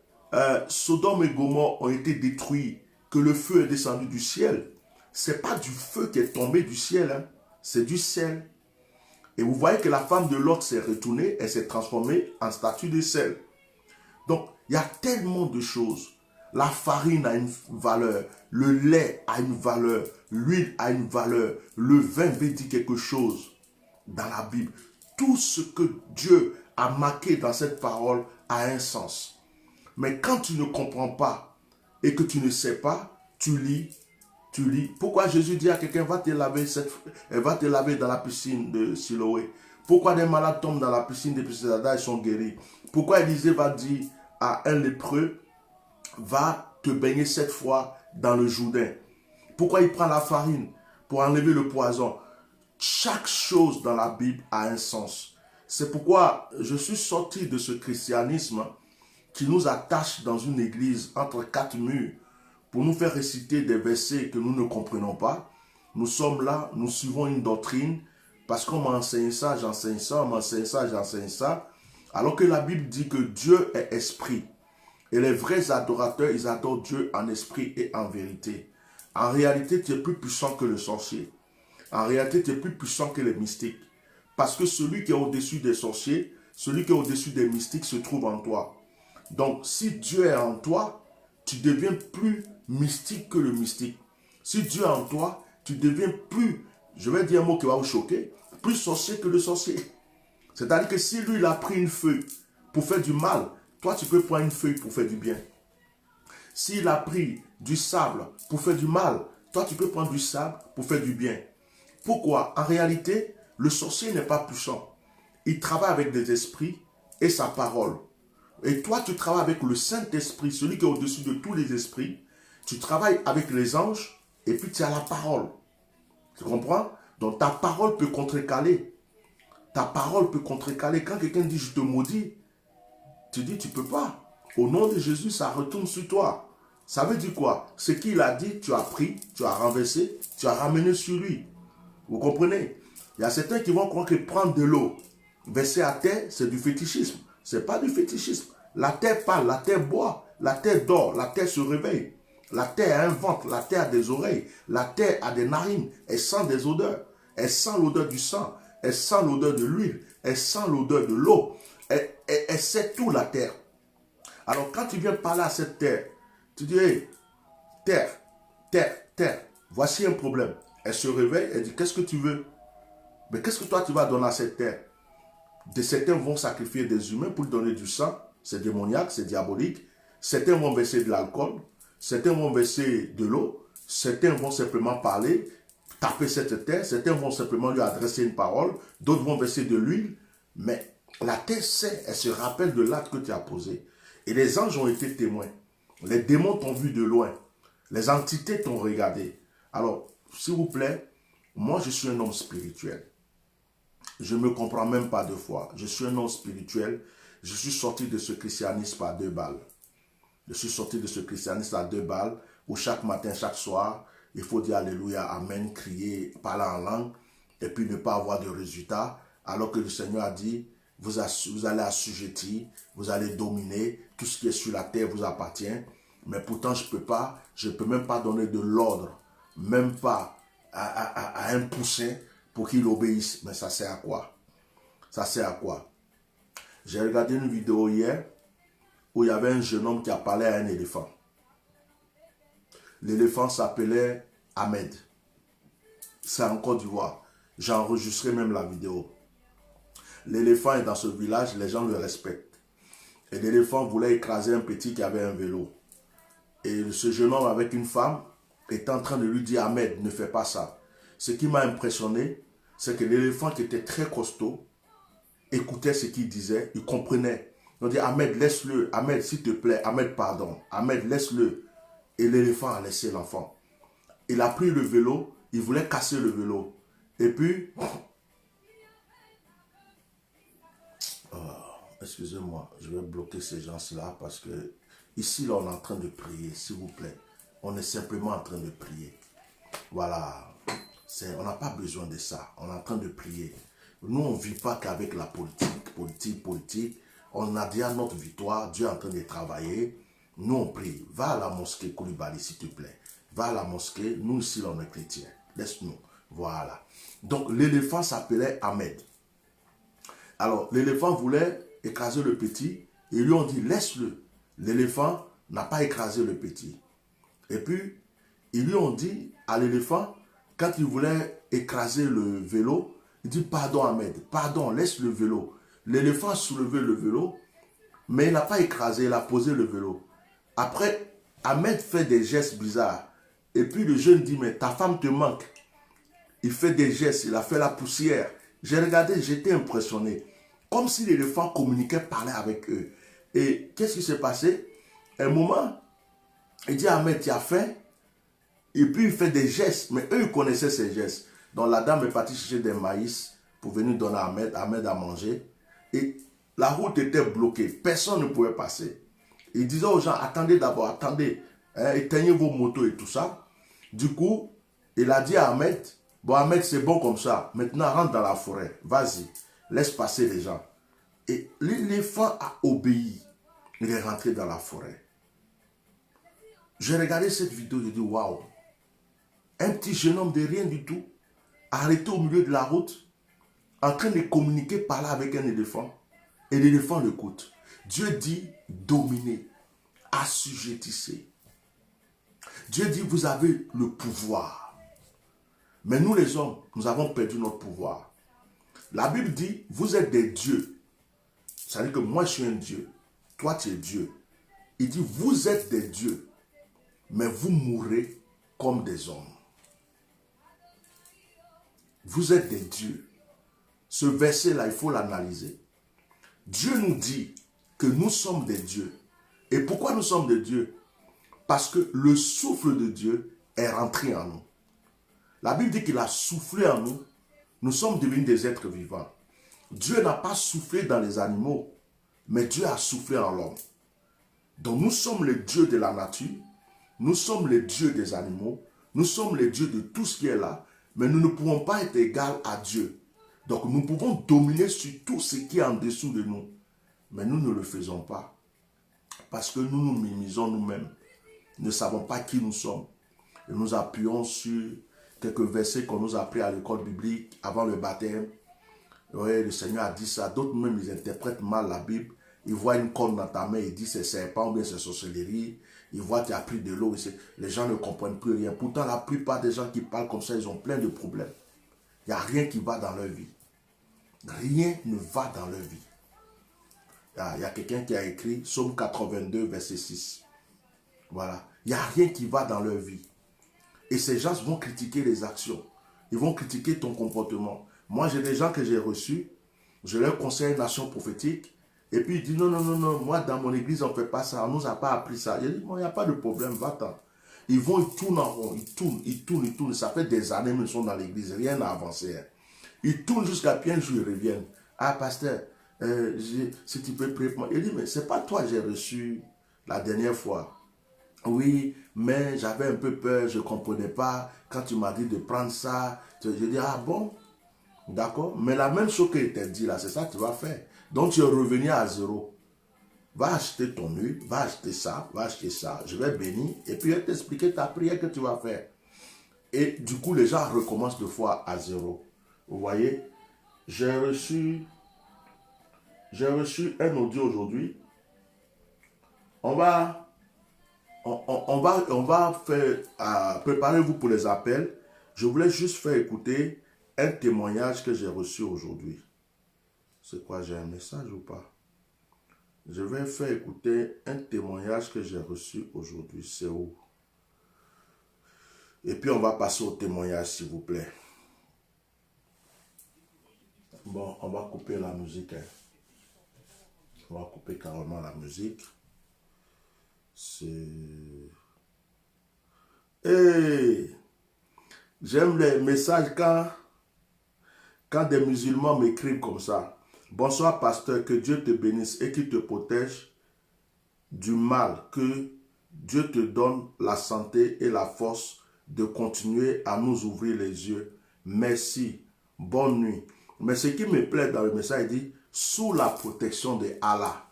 Sodome et Gomorrhe ont été détruits, que le feu est descendu du ciel, ce n'est pas du feu qui est tombé du ciel, hein, c'est du sel. Et vous voyez que la femme de Lot s'est retournée, elle s'est transformée en statue de sel. Donc, il y a tellement de choses. La farine a une valeur, le lait a une valeur, l'huile a une valeur, le vin veut dire quelque chose dans la Bible. Tout ce que Dieu a marqué dans cette parole a un sens. Mais quand tu ne comprends pas et que tu ne sais pas, tu lis. Pourquoi Jésus dit à quelqu'un, va te laver dans la piscine de Siloé? Pourquoi des malades tombent dans la piscine de Bethesda et sont guéris? Pourquoi Élisée va dire à un lépreux, va te baigner 7 fois dans le Jourdain? Pourquoi il prend la farine pour enlever le poison? Chaque chose dans la Bible a un sens. C'est pourquoi je suis sorti de ce christianisme qui nous attache dans une église entre 4 murs pour nous faire réciter des versets que nous ne comprenons pas. Nous sommes là, nous suivons une doctrine parce qu'on m'a enseigné ça, j'enseigne ça, on m'a enseigné ça, j'enseigne ça. Alors que la Bible dit que Dieu est esprit. Et les vrais adorateurs, ils adorent Dieu en esprit et en vérité. En réalité, tu es plus puissant que le sorcier. En réalité, tu es plus puissant que les mystiques. Parce que celui qui est au-dessus des sorciers, celui qui est au-dessus des mystiques se trouve en toi. Donc, si Dieu est en toi, tu deviens plus mystique que le mystique. Si Dieu est en toi, tu deviens plus, je vais dire un mot qui va vous choquer, plus sorcier que le sorcier. C'est-à-dire que si lui, il a pris une feuille pour faire du mal, toi, tu peux prendre une feuille pour faire du bien. S'il a pris du sable pour faire du mal, toi, tu peux prendre du sable pour faire du bien. Pourquoi? En réalité, le sorcier n'est pas puissant. Il travaille avec des esprits et sa parole. Et toi, tu travailles avec le Saint-Esprit, celui qui est au-dessus de tous les esprits. Tu travailles avec les anges et puis tu as la parole. Tu comprends? Donc ta parole peut contrecaler. Ta parole peut contrecaler. Quand quelqu'un dit « je te maudis », tu dis « tu ne peux pas ». Au nom de Jésus, ça retourne sur toi. Ça veut dire quoi? Ce qu'il a dit, tu as pris, tu as renversé, tu as ramené sur lui. Vous comprenez? Il y a certains qui vont croire que prendre de l'eau, verser à terre, c'est du fétichisme. Ce n'est pas du fétichisme. La terre parle, la terre boit, la terre dort, la terre se réveille. La terre a un ventre, la terre a des oreilles, la terre a des narines, elle sent des odeurs. Elle sent l'odeur du sang, elle sent l'odeur de l'huile, elle sent l'odeur de l'eau. Elle sait tout, la terre. Alors quand tu viens parler à cette terre, tu dis, hey, terre, terre, terre, voici un problème. Elle se réveille, elle dit, qu'est-ce que tu veux? Mais qu'est-ce que toi tu vas donner à cette terre? Certains vont sacrifier des humains pour donner du sang, c'est démoniaque, c'est diabolique. Certains vont verser de l'alcool, certains vont verser de l'eau, certains vont simplement parler, taper cette terre, certains vont simplement lui adresser une parole, d'autres vont verser de l'huile, mais la terre sait, elle se rappelle de l'acte que tu as posé. Et les anges ont été témoins, les démons t'ont vu de loin, les entités t'ont regardé. Alors, s'il vous plaît, moi je suis un homme spirituel. Je ne me comprends même pas 2 fois. Je suis un homme spirituel. Je suis sorti de ce christianisme à 2 balles. Je suis sorti de ce christianisme à 2 balles où chaque matin, chaque soir, il faut dire Alléluia, Amen, crier, parler en langue et puis ne pas avoir de résultat. Alors que le Seigneur a dit, vous allez assujettir, vous allez dominer, tout ce qui est sur la terre vous appartient. Mais pourtant, je ne peux même pas donner de l'ordre, même pas à un poussin, pour qu'il obéisse. Mais ça sert à quoi? Ça sert à quoi? J'ai regardé une vidéo hier où il y avait un jeune homme qui a parlé à un éléphant. L'éléphant s'appelait Ahmed. C'est en Côte d'Ivoire. J'ai enregistré même la vidéo. l'éléphant est dans ce village, les gens le respectent. Et l'éléphant voulait écraser un petit qui avait un vélo. Et ce jeune homme avec une femme était en train de lui dire, Ahmed, ne fais pas ça. Ce qui m'a impressionné, c'est que l'éléphant qui était très costaud, écoutait ce qu'il disait, il comprenait. On dit, Ahmed, laisse-le. Ahmed, s'il te plaît. Ahmed, pardon. Ahmed, laisse-le. Et l'éléphant a laissé l'enfant. Il a pris le vélo, il voulait casser le vélo. Et puis, excusez-moi, je vais bloquer ces gens-là parce que ici, là, on est en train de prier, s'il vous plaît. On est simplement en train de prier. Voilà. On n'a pas besoin de ça. On est en train de prier. Nous, on ne vit pas qu'avec la politique. On a déjà notre victoire. Dieu est en train de travailler. Nous, on prie. Va à la mosquée Koulibaly, s'il te plaît. Va à la mosquée. Nous, ici, on est chrétiens. Laisse-nous. Voilà. Donc, l'éléphant s'appelait Ahmed. Alors, l'éléphant voulait écraser le petit. Et lui, on dit, laisse-le. L'éléphant n'a pas écrasé le petit. Et puis, ils lui ont dit à l'éléphant, quand il voulait écraser le vélo, il dit, pardon Ahmed, pardon, laisse le vélo. L'éléphant a soulevé le vélo, mais il n'a pas écrasé, il a posé le vélo. Après, Ahmed fait des gestes bizarres. Et puis le jeune dit, mais ta femme te manque. Il fait des gestes, il a fait la poussière. J'ai regardé, j'étais impressionné. Comme si l'éléphant communiquait, parlait avec eux. Et qu'est-ce qui s'est passé? Un moment, il dit, Ahmed, tu as faim? Et puis il fait des gestes, mais eux, ils connaissaient ces gestes. Donc la dame est partie chercher des maïs pour venir donner à Ahmed. Ahmed a mangé. Et la route était bloquée. Personne ne pouvait passer. Il disait aux gens, attendez d'abord, attendez. Hein, éteignez vos motos et tout ça. Du coup, il a dit à Ahmed, bon Ahmed, c'est bon comme ça. Maintenant, rentre dans la forêt. Vas-y, laisse passer les gens. Et l'éléphant a obéi. Il est rentré dans la forêt. J'ai regardé cette vidéo, j'ai dit, waouh. Un petit jeune homme de rien du tout, arrêté au milieu de la route, en train de communiquer par là avec un éléphant. Et l'éléphant l'écoute. Dieu dit, dominez, assujettissez. Dieu dit, vous avez le pouvoir. Mais nous les hommes, nous avons perdu notre pouvoir. La Bible dit, vous êtes des dieux. C'est-à-dire que moi je suis un Dieu, toi tu es Dieu. Il dit, vous êtes des dieux, mais vous mourrez comme des hommes. Vous êtes des dieux. Ce verset-là, il faut l'analyser. Dieu nous dit que nous sommes des dieux. Et pourquoi nous sommes des dieux? Parce que le souffle de Dieu est rentré en nous. La Bible dit qu'il a soufflé en nous. Nous sommes devenus des êtres vivants. Dieu n'a pas soufflé dans les animaux, mais Dieu a soufflé en l'homme. Donc nous sommes les dieux de la nature, nous sommes les dieux des animaux, nous sommes les dieux de tout ce qui est là, mais nous ne pouvons pas être égaux à Dieu. Donc nous pouvons dominer sur tout ce qui est en dessous de nous. Mais nous ne le faisons pas. Parce que nous nous minimisons nous-mêmes. Nous ne savons pas qui nous sommes. Et nous appuyons sur quelques versets qu'on nous a appris à l'école biblique avant le baptême. Oui, le Seigneur a dit ça. D'autres même, ils interprètent mal la Bible. Ils voient une corne dans ta main, ils disent c'est serpent ou bien c'est sorcellerie. Ils voient que tu as pris de l'eau. Les gens ne comprennent plus rien. Pourtant, la plupart des gens qui parlent comme ça, ils ont plein de problèmes. Il n'y a rien qui va dans leur vie. Rien ne va dans leur vie. Il y a quelqu'un qui a écrit Psaume 82, verset 6. Voilà. Il n'y a rien qui va dans leur vie. Et ces gens vont critiquer les actions. Ils vont critiquer ton comportement. Moi, j'ai des gens que j'ai reçus. Je leur conseille une action prophétique. Et puis, ils disent non, non, non, non. Moi, dans mon église, on ne fait pas ça. On ne nous a pas appris ça. J'ai dit, bon, il n'y a pas de problème. Va-t'en. Ils vont, ils tournent en rond. Ils tournent. Ça fait des années qu'ils sont dans l'église. Rien n'a avancé. Ils tournent jusqu'à puis un jour, ils reviennent. Ah, pasteur, si tu peux prier pour moi. Il dit, mais c'est pas toi que j'ai reçu la dernière fois. Oui, mais j'avais un peu peur, je ne comprenais pas. Quand tu m'as dit de prendre ça, je dis, ah bon, d'accord. Mais la même chose qu'il t'a dit là, c'est ça que tu vas faire. Donc tu es revenu à zéro. Va acheter ton huile, va acheter ça, je vais bénir. Et puis je vais t'expliquer ta prière que tu vas faire. Et du coup, les gens recommencent deux fois à zéro. Vous voyez, j'ai reçu un audio aujourd'hui. On va faire, préparez-vous pour les appels. Je voulais juste faire écouter un témoignage que j'ai reçu aujourd'hui. C'est quoi, j'ai un message ou pas? Je vais faire écouter un témoignage que j'ai reçu aujourd'hui. C'est où? Et puis on va passer au témoignage, s'il vous plaît. Bon, on va couper la musique. Hein. On va couper carrément la musique. C'est... Hey! J'aime les messages quand des musulmans m'écrivent comme ça. Bonsoir pasteur, que Dieu te bénisse et qu'il te protège du mal, que Dieu te donne la santé et la force de continuer à nous ouvrir les yeux. Merci, bonne nuit. Mais ce qui me plaît dans le message, il dit, sous la protection de Allah.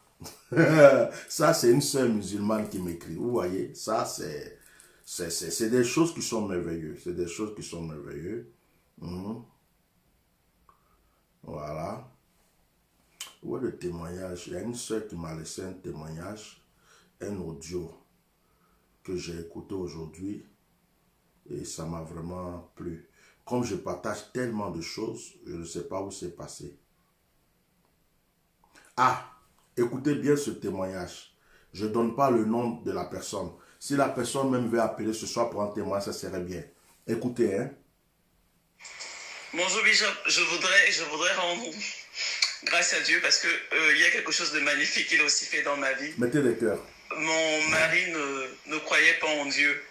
Ça, c'est une sœur musulmane qui m'écrit. Vous voyez, ça, c'est des choses qui sont merveilleuses. C'est des choses qui sont merveilleuses. Voilà. Où est le témoignage? Il y a une sœur qui m'a laissé un témoignage, un audio que j'ai écouté aujourd'hui et ça m'a vraiment plu. Comme je partage tellement de choses, je ne sais pas où c'est passé. Ah, écoutez bien ce témoignage. Je ne donne pas le nom de la personne. Si la personne même veut appeler ce soir pour un témoignage, ça serait bien. Écoutez, hein. Bonjour Bishop, je voudrais rendre grâce à Dieu parce que il y a quelque chose de magnifique qu'il a aussi fait dans ma vie. Mettez des cœurs. Mon mari ne croyait pas en Dieu.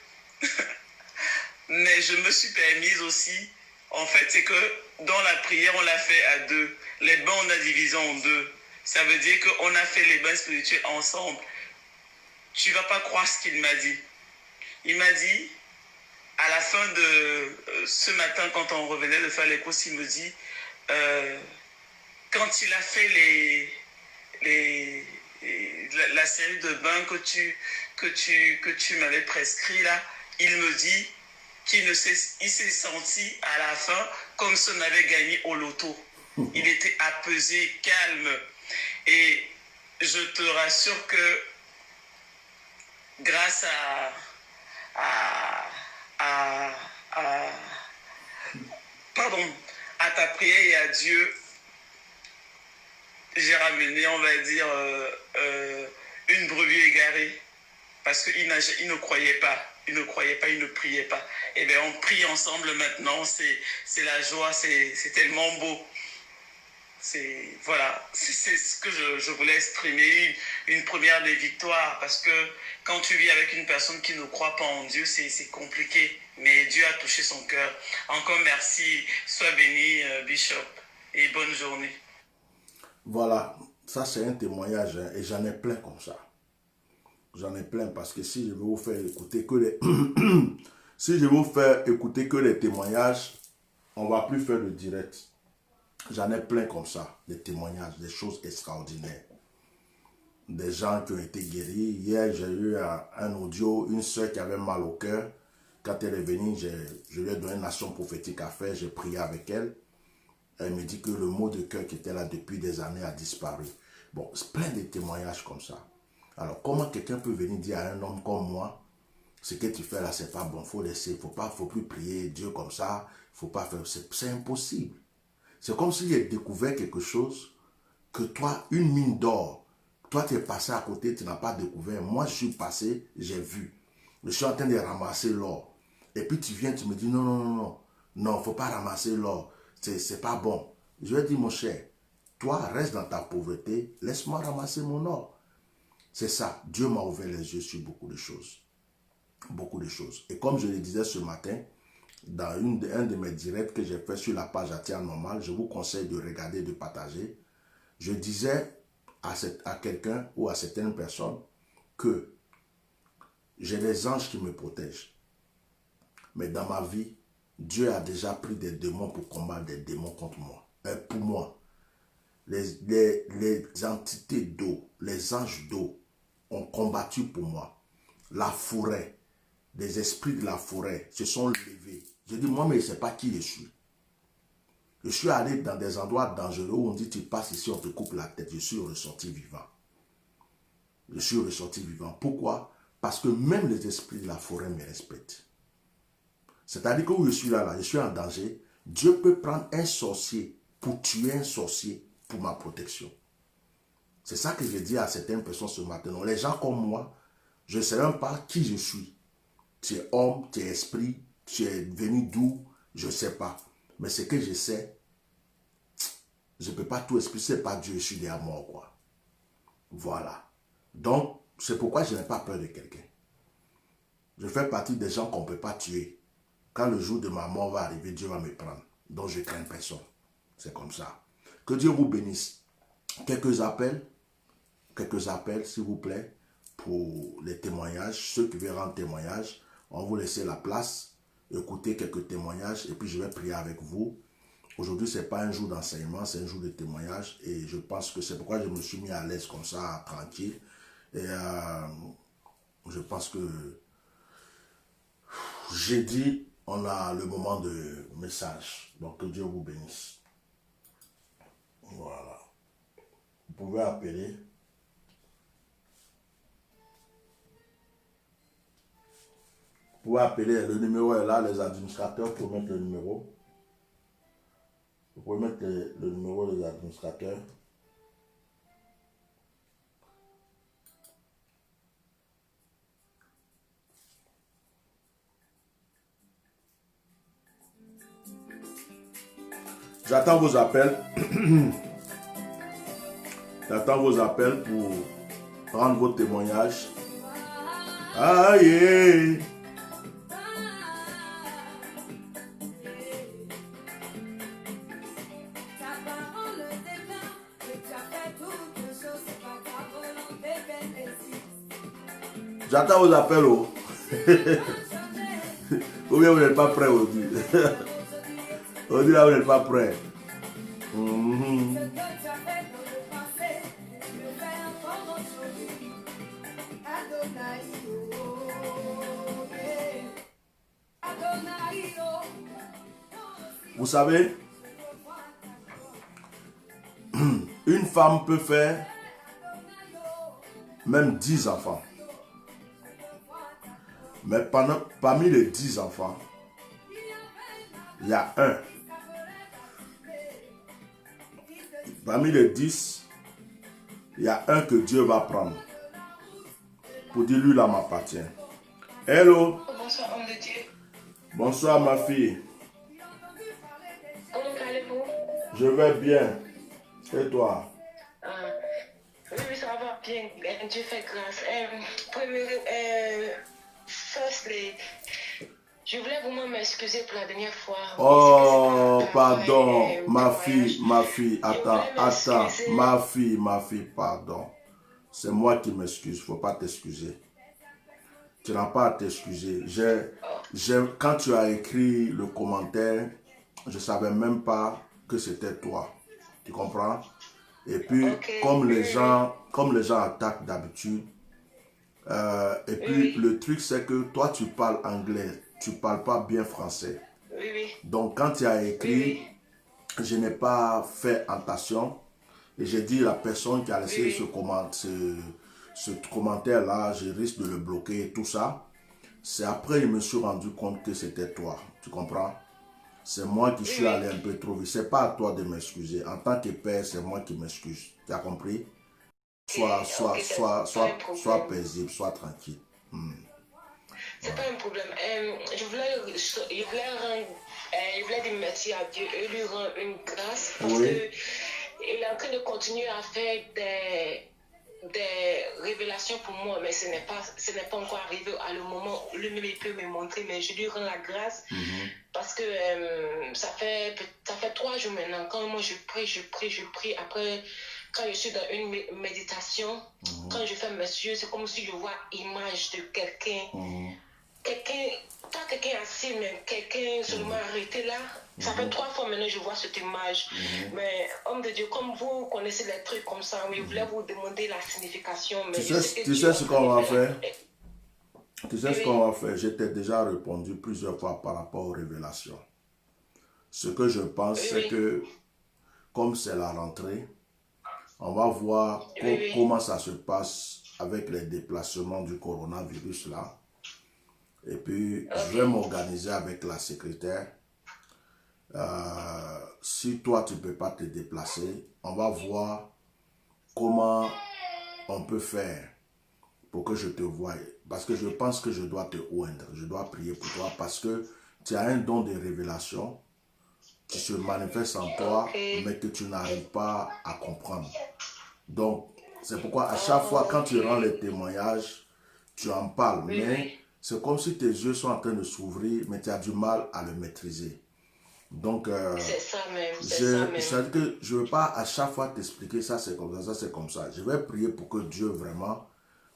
Mais je me suis permise aussi, en fait, c'est que dans la prière, on l'a fait à deux. Les bains, on a divisé en deux. Ça veut dire qu'on a fait les bains spirituels ensemble. Tu vas pas croire ce qu'il m'a dit. Il m'a dit, à la fin de ce matin, quand on revenait de faire les courses, il me dit, quand il a fait la série de bains que tu m'avais prescrit là, il me dit il s'est senti à la fin comme si on avait gagné au loto. Il était apaisé, calme. Et je te rassure que grâce à ta prière et à Dieu, j'ai ramené, on va dire, une brebis égarée. Parce qu'il ne croyait pas. Il ne croyait pas, il ne priait pas. Et bien, on prie ensemble maintenant. C'est la joie, c'est tellement beau. Voilà, c'est ce que je voulais exprimer, une première des victoires. Parce que quand tu vis avec une personne qui ne croit pas en Dieu, c'est compliqué. Mais Dieu a touché son cœur. Encore merci. Sois béni, Bishop. Et bonne journée. Voilà, ça c'est un témoignage. Hein, et j'en ai plein comme ça. J'en ai plein parce que si je vais vous faire écouter que les si je vais vous faire écouter que les témoignages, on va plus faire le direct. J'en ai plein comme ça, des témoignages, des choses extraordinaires. Des gens qui ont été guéris. Hier, j'ai eu un audio, une soeur qui avait mal au cœur. Quand elle est venue, je lui ai donné une action prophétique à faire, j'ai prié avec elle. Elle me dit que le mot de cœur qui était là depuis des années a disparu. Bon, c'est plein de témoignages comme ça. Alors, comment quelqu'un peut venir dire à un homme comme moi, ce que tu fais là, c'est pas bon, faut laisser, faut plus prier Dieu comme ça, faut pas faire, c'est impossible. C'est comme s'il a découvert quelque chose que toi, une mine d'or, toi tu es passé à côté, tu n'as pas découvert. Moi, je suis passé, j'ai vu. Je suis en train de ramasser l'or. Et puis tu viens, tu me dis non, non, non, non, non, faut pas ramasser l'or, c'est pas bon. Je vais dire, mon cher, toi, reste dans ta pauvreté, laisse-moi ramasser mon or. C'est ça, Dieu m'a ouvert les yeux sur beaucoup de choses. Beaucoup de choses. Et comme je le disais ce matin, dans un de mes directs que j'ai fait sur la page Atia Normal, je vous conseille de regarder, de partager. Je disais à quelqu'un ou à certaines personnes que j'ai des anges qui me protègent. Mais dans ma vie, Dieu a déjà pris des démons pour combattre des démons contre moi. Pour moi, les entités d'eau, les anges d'eau ont combattu pour moi. La forêt, les esprits de la forêt se sont levés. Je dis, moi, mais je ne sais pas qui je suis. Je suis allé dans des endroits dangereux où on dit, tu passes ici, on te coupe la tête. Je suis ressorti vivant. Je suis ressorti vivant. Pourquoi? Parce que même les esprits de la forêt me respectent. C'est-à-dire que où je suis là, je suis en danger. Dieu peut prendre un sorcier pour tuer un sorcier pour ma protection. C'est ça que je dis à certaines personnes ce matin. Donc, les gens comme moi, je ne sais même pas qui je suis. Tu es homme, tu es esprit, tu es venu d'où, je ne sais pas. Mais ce que je sais, je ne peux pas tout expliquer, c'est pas Dieu, je suis derrière moi, quoi. Voilà. Donc, c'est pourquoi je n'ai pas peur de quelqu'un. Je fais partie des gens qu'on ne peut pas tuer. Quand le jour de ma mort va arriver, Dieu va me prendre. Donc, je crains personne. C'est comme ça. Que Dieu vous bénisse. Quelques appels, s'il vous plaît, pour les témoignages. Ceux qui veulent rendre témoignage, on va vous laisser la place, écouter quelques témoignages et puis je vais prier avec vous. Aujourd'hui, ce n'est pas un jour d'enseignement, c'est un jour de témoignage et je pense que c'est pourquoi je me suis mis à l'aise comme ça, tranquille. Et je pense que jeudi, on a le moment de message. Donc, que Dieu vous bénisse. Voilà. Vous pouvez appeler. Vous pouvez appeler, le numéro est là, les administrateurs pour mettre le numéro. Vous pouvez mettre le numéro des administrateurs. J'attends vos appels. J'attends vos appels pour rendre vos témoignages. Aïe! J'attends vos appels. Oh. Ou bien vous n'êtes pas prêts aujourd'hui. Aujourd'hui, là, vous n'êtes pas prêts. Vous savez, une femme peut faire même 10 enfants. Mais parmi les 10 enfants, il y a un. Parmi les 10, il y a un que Dieu va prendre. Pour dire, lui là m'appartient. Hello. Bonsoir, homme de Dieu. Bonsoir ma fille. Comment allez-vous? Je vais bien. Et toi? Oui, ça va bien. Dieu fait grâce. Firstly, je voulais vraiment m'excuser pour la dernière fois. Oh, pardon, ma fille, attends, ma fille, pardon. C'est moi qui m'excuse, il ne faut pas t'excuser. Tu n'as pas à t'excuser. Quand tu as écrit le commentaire, je ne savais même pas que c'était toi. Tu comprends? Et puis, comme les gens attaquent d'habitude, et puis le truc c'est que toi tu parles anglais, tu parles pas bien français. Oui. Donc quand tu as écrit, je n'ai pas fait attention et j'ai dit la personne qui a laissé ce commentaire là, je risque de le bloquer et tout ça. C'est après je me suis rendu compte que c'était toi, tu comprends? C'est moi qui suis allé un peu trop vite. C'est pas à toi de m'excuser. En tant que père, c'est moi qui m'excuse. Tu as compris? Sois paisible, sois tranquille. C'est pas un problème. Je voulais dire merci à Dieu et lui rendre une grâce parce que il est en train de continuer à faire des révélations pour moi, mais ce n'est pas encore arrivé à le moment où lui-même il peut me montrer, mais je lui rends la grâce parce que ça fait 3 jours maintenant. Quand moi je prie, après quand je suis dans une méditation, quand je ferme mes yeux, c'est comme si je vois l'image de quelqu'un, pas quelqu'un assis, mais quelqu'un seulement arrêté là. Ça fait 3 fois maintenant que je vois cette image. Mais homme de Dieu, comme vous connaissez les trucs comme ça, je voulais vous demander la signification. Mais tu sais ce qu'on va faire? Tu sais ce qu'on va faire? Je t'ai déjà répondu plusieurs fois par rapport aux révélations. Ce que je pense, c'est que comme c'est la rentrée, on va voir comment ça se passe avec les déplacements du coronavirus là. Et puis, je vais m'organiser avec la secrétaire. Si toi, tu ne peux pas te déplacer, on va voir comment on peut faire pour que je te voie. Parce que je pense que je dois te oindre. Je dois prier pour toi parce que tu as un don de révélation qui se manifeste en toi, mais que tu n'arrives pas à comprendre. Donc, c'est pourquoi à chaque fois, quand tu rends les témoignages, tu en parles. Mais c'est comme si tes yeux sont en train de s'ouvrir, mais tu as du mal à le maîtriser. Donc, c'est ça même. c'est-à-dire que je ne veux pas à chaque fois t'expliquer ça, c'est comme ça, c'est comme ça. Je vais prier pour que Dieu vraiment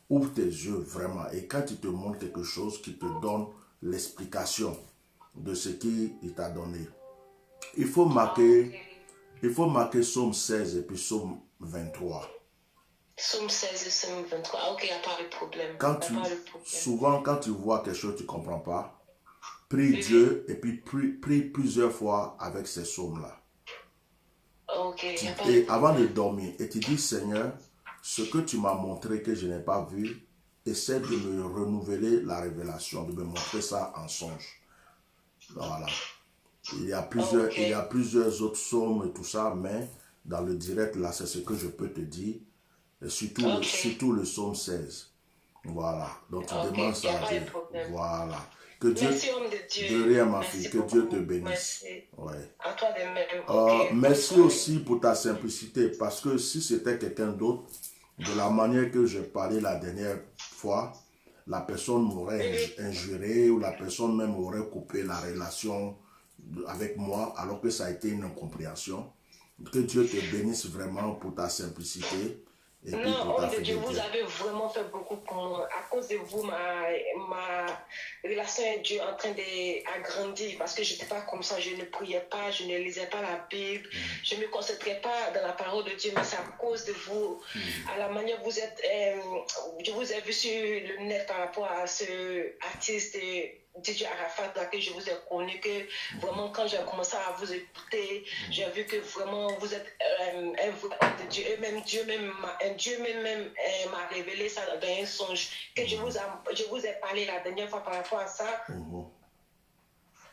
ouvre tes yeux vraiment. Et quand il te montre quelque chose, qu'il te donne l'explication de ce qu'il t'a donné. Il faut marquer Psaume 16 et puis Psaume 23. Psaume 16 et Psaume 23. Ok, il n'y a pas de problème. Souvent, quand tu vois quelque chose que tu ne comprends pas, prie Dieu et puis prie plusieurs fois avec ces psaumes-là. Ok, Et avant de dormir, et tu dis, Seigneur, ce que tu m'as montré que je n'ai pas vu, essaie de me renouveler la révélation, de me montrer ça en songe. Voilà. Il y a plusieurs autres psaumes et tout ça, mais dans le direct, là, c'est ce que je peux te dire. Et surtout le psaume 16. Voilà. Donc, tu demandes ça à Dieu. Voilà. Que Dieu, merci, homme de Dieu. De rien, ma fille. Que Dieu te bénisse. Merci. Ouais. À toi de même. Merci aussi pour ta simplicité. Parce que si c'était quelqu'un d'autre, de la manière que je parlais la dernière fois, la personne m'aurait injuré ou la personne même aurait coupé la relation avec moi, alors que ça a été une incompréhension. Que Dieu te bénisse vraiment pour ta simplicité. Et puis non, pour ta homme de Dieu, fidélité. vous avez vraiment fait beaucoup pour moi. À cause de vous, ma relation avec Dieu est en train d'agrandir parce que je n'étais pas comme ça. Je ne priais pas, je ne lisais pas la Bible, je ne me concentrais pas dans la parole de Dieu, mais c'est à cause de vous, à la manière vous êtes. Je vous ai vu sur le net par rapport à ce artiste DJ Arafat là, que je vous ai connu, que vraiment quand j'ai commencé à vous écouter, j'ai vu que vraiment vous êtes un vrai homme de Dieu. Et même Dieu m'a révélé ça dans un songe que je vous ai parlé la dernière fois par rapport à ça.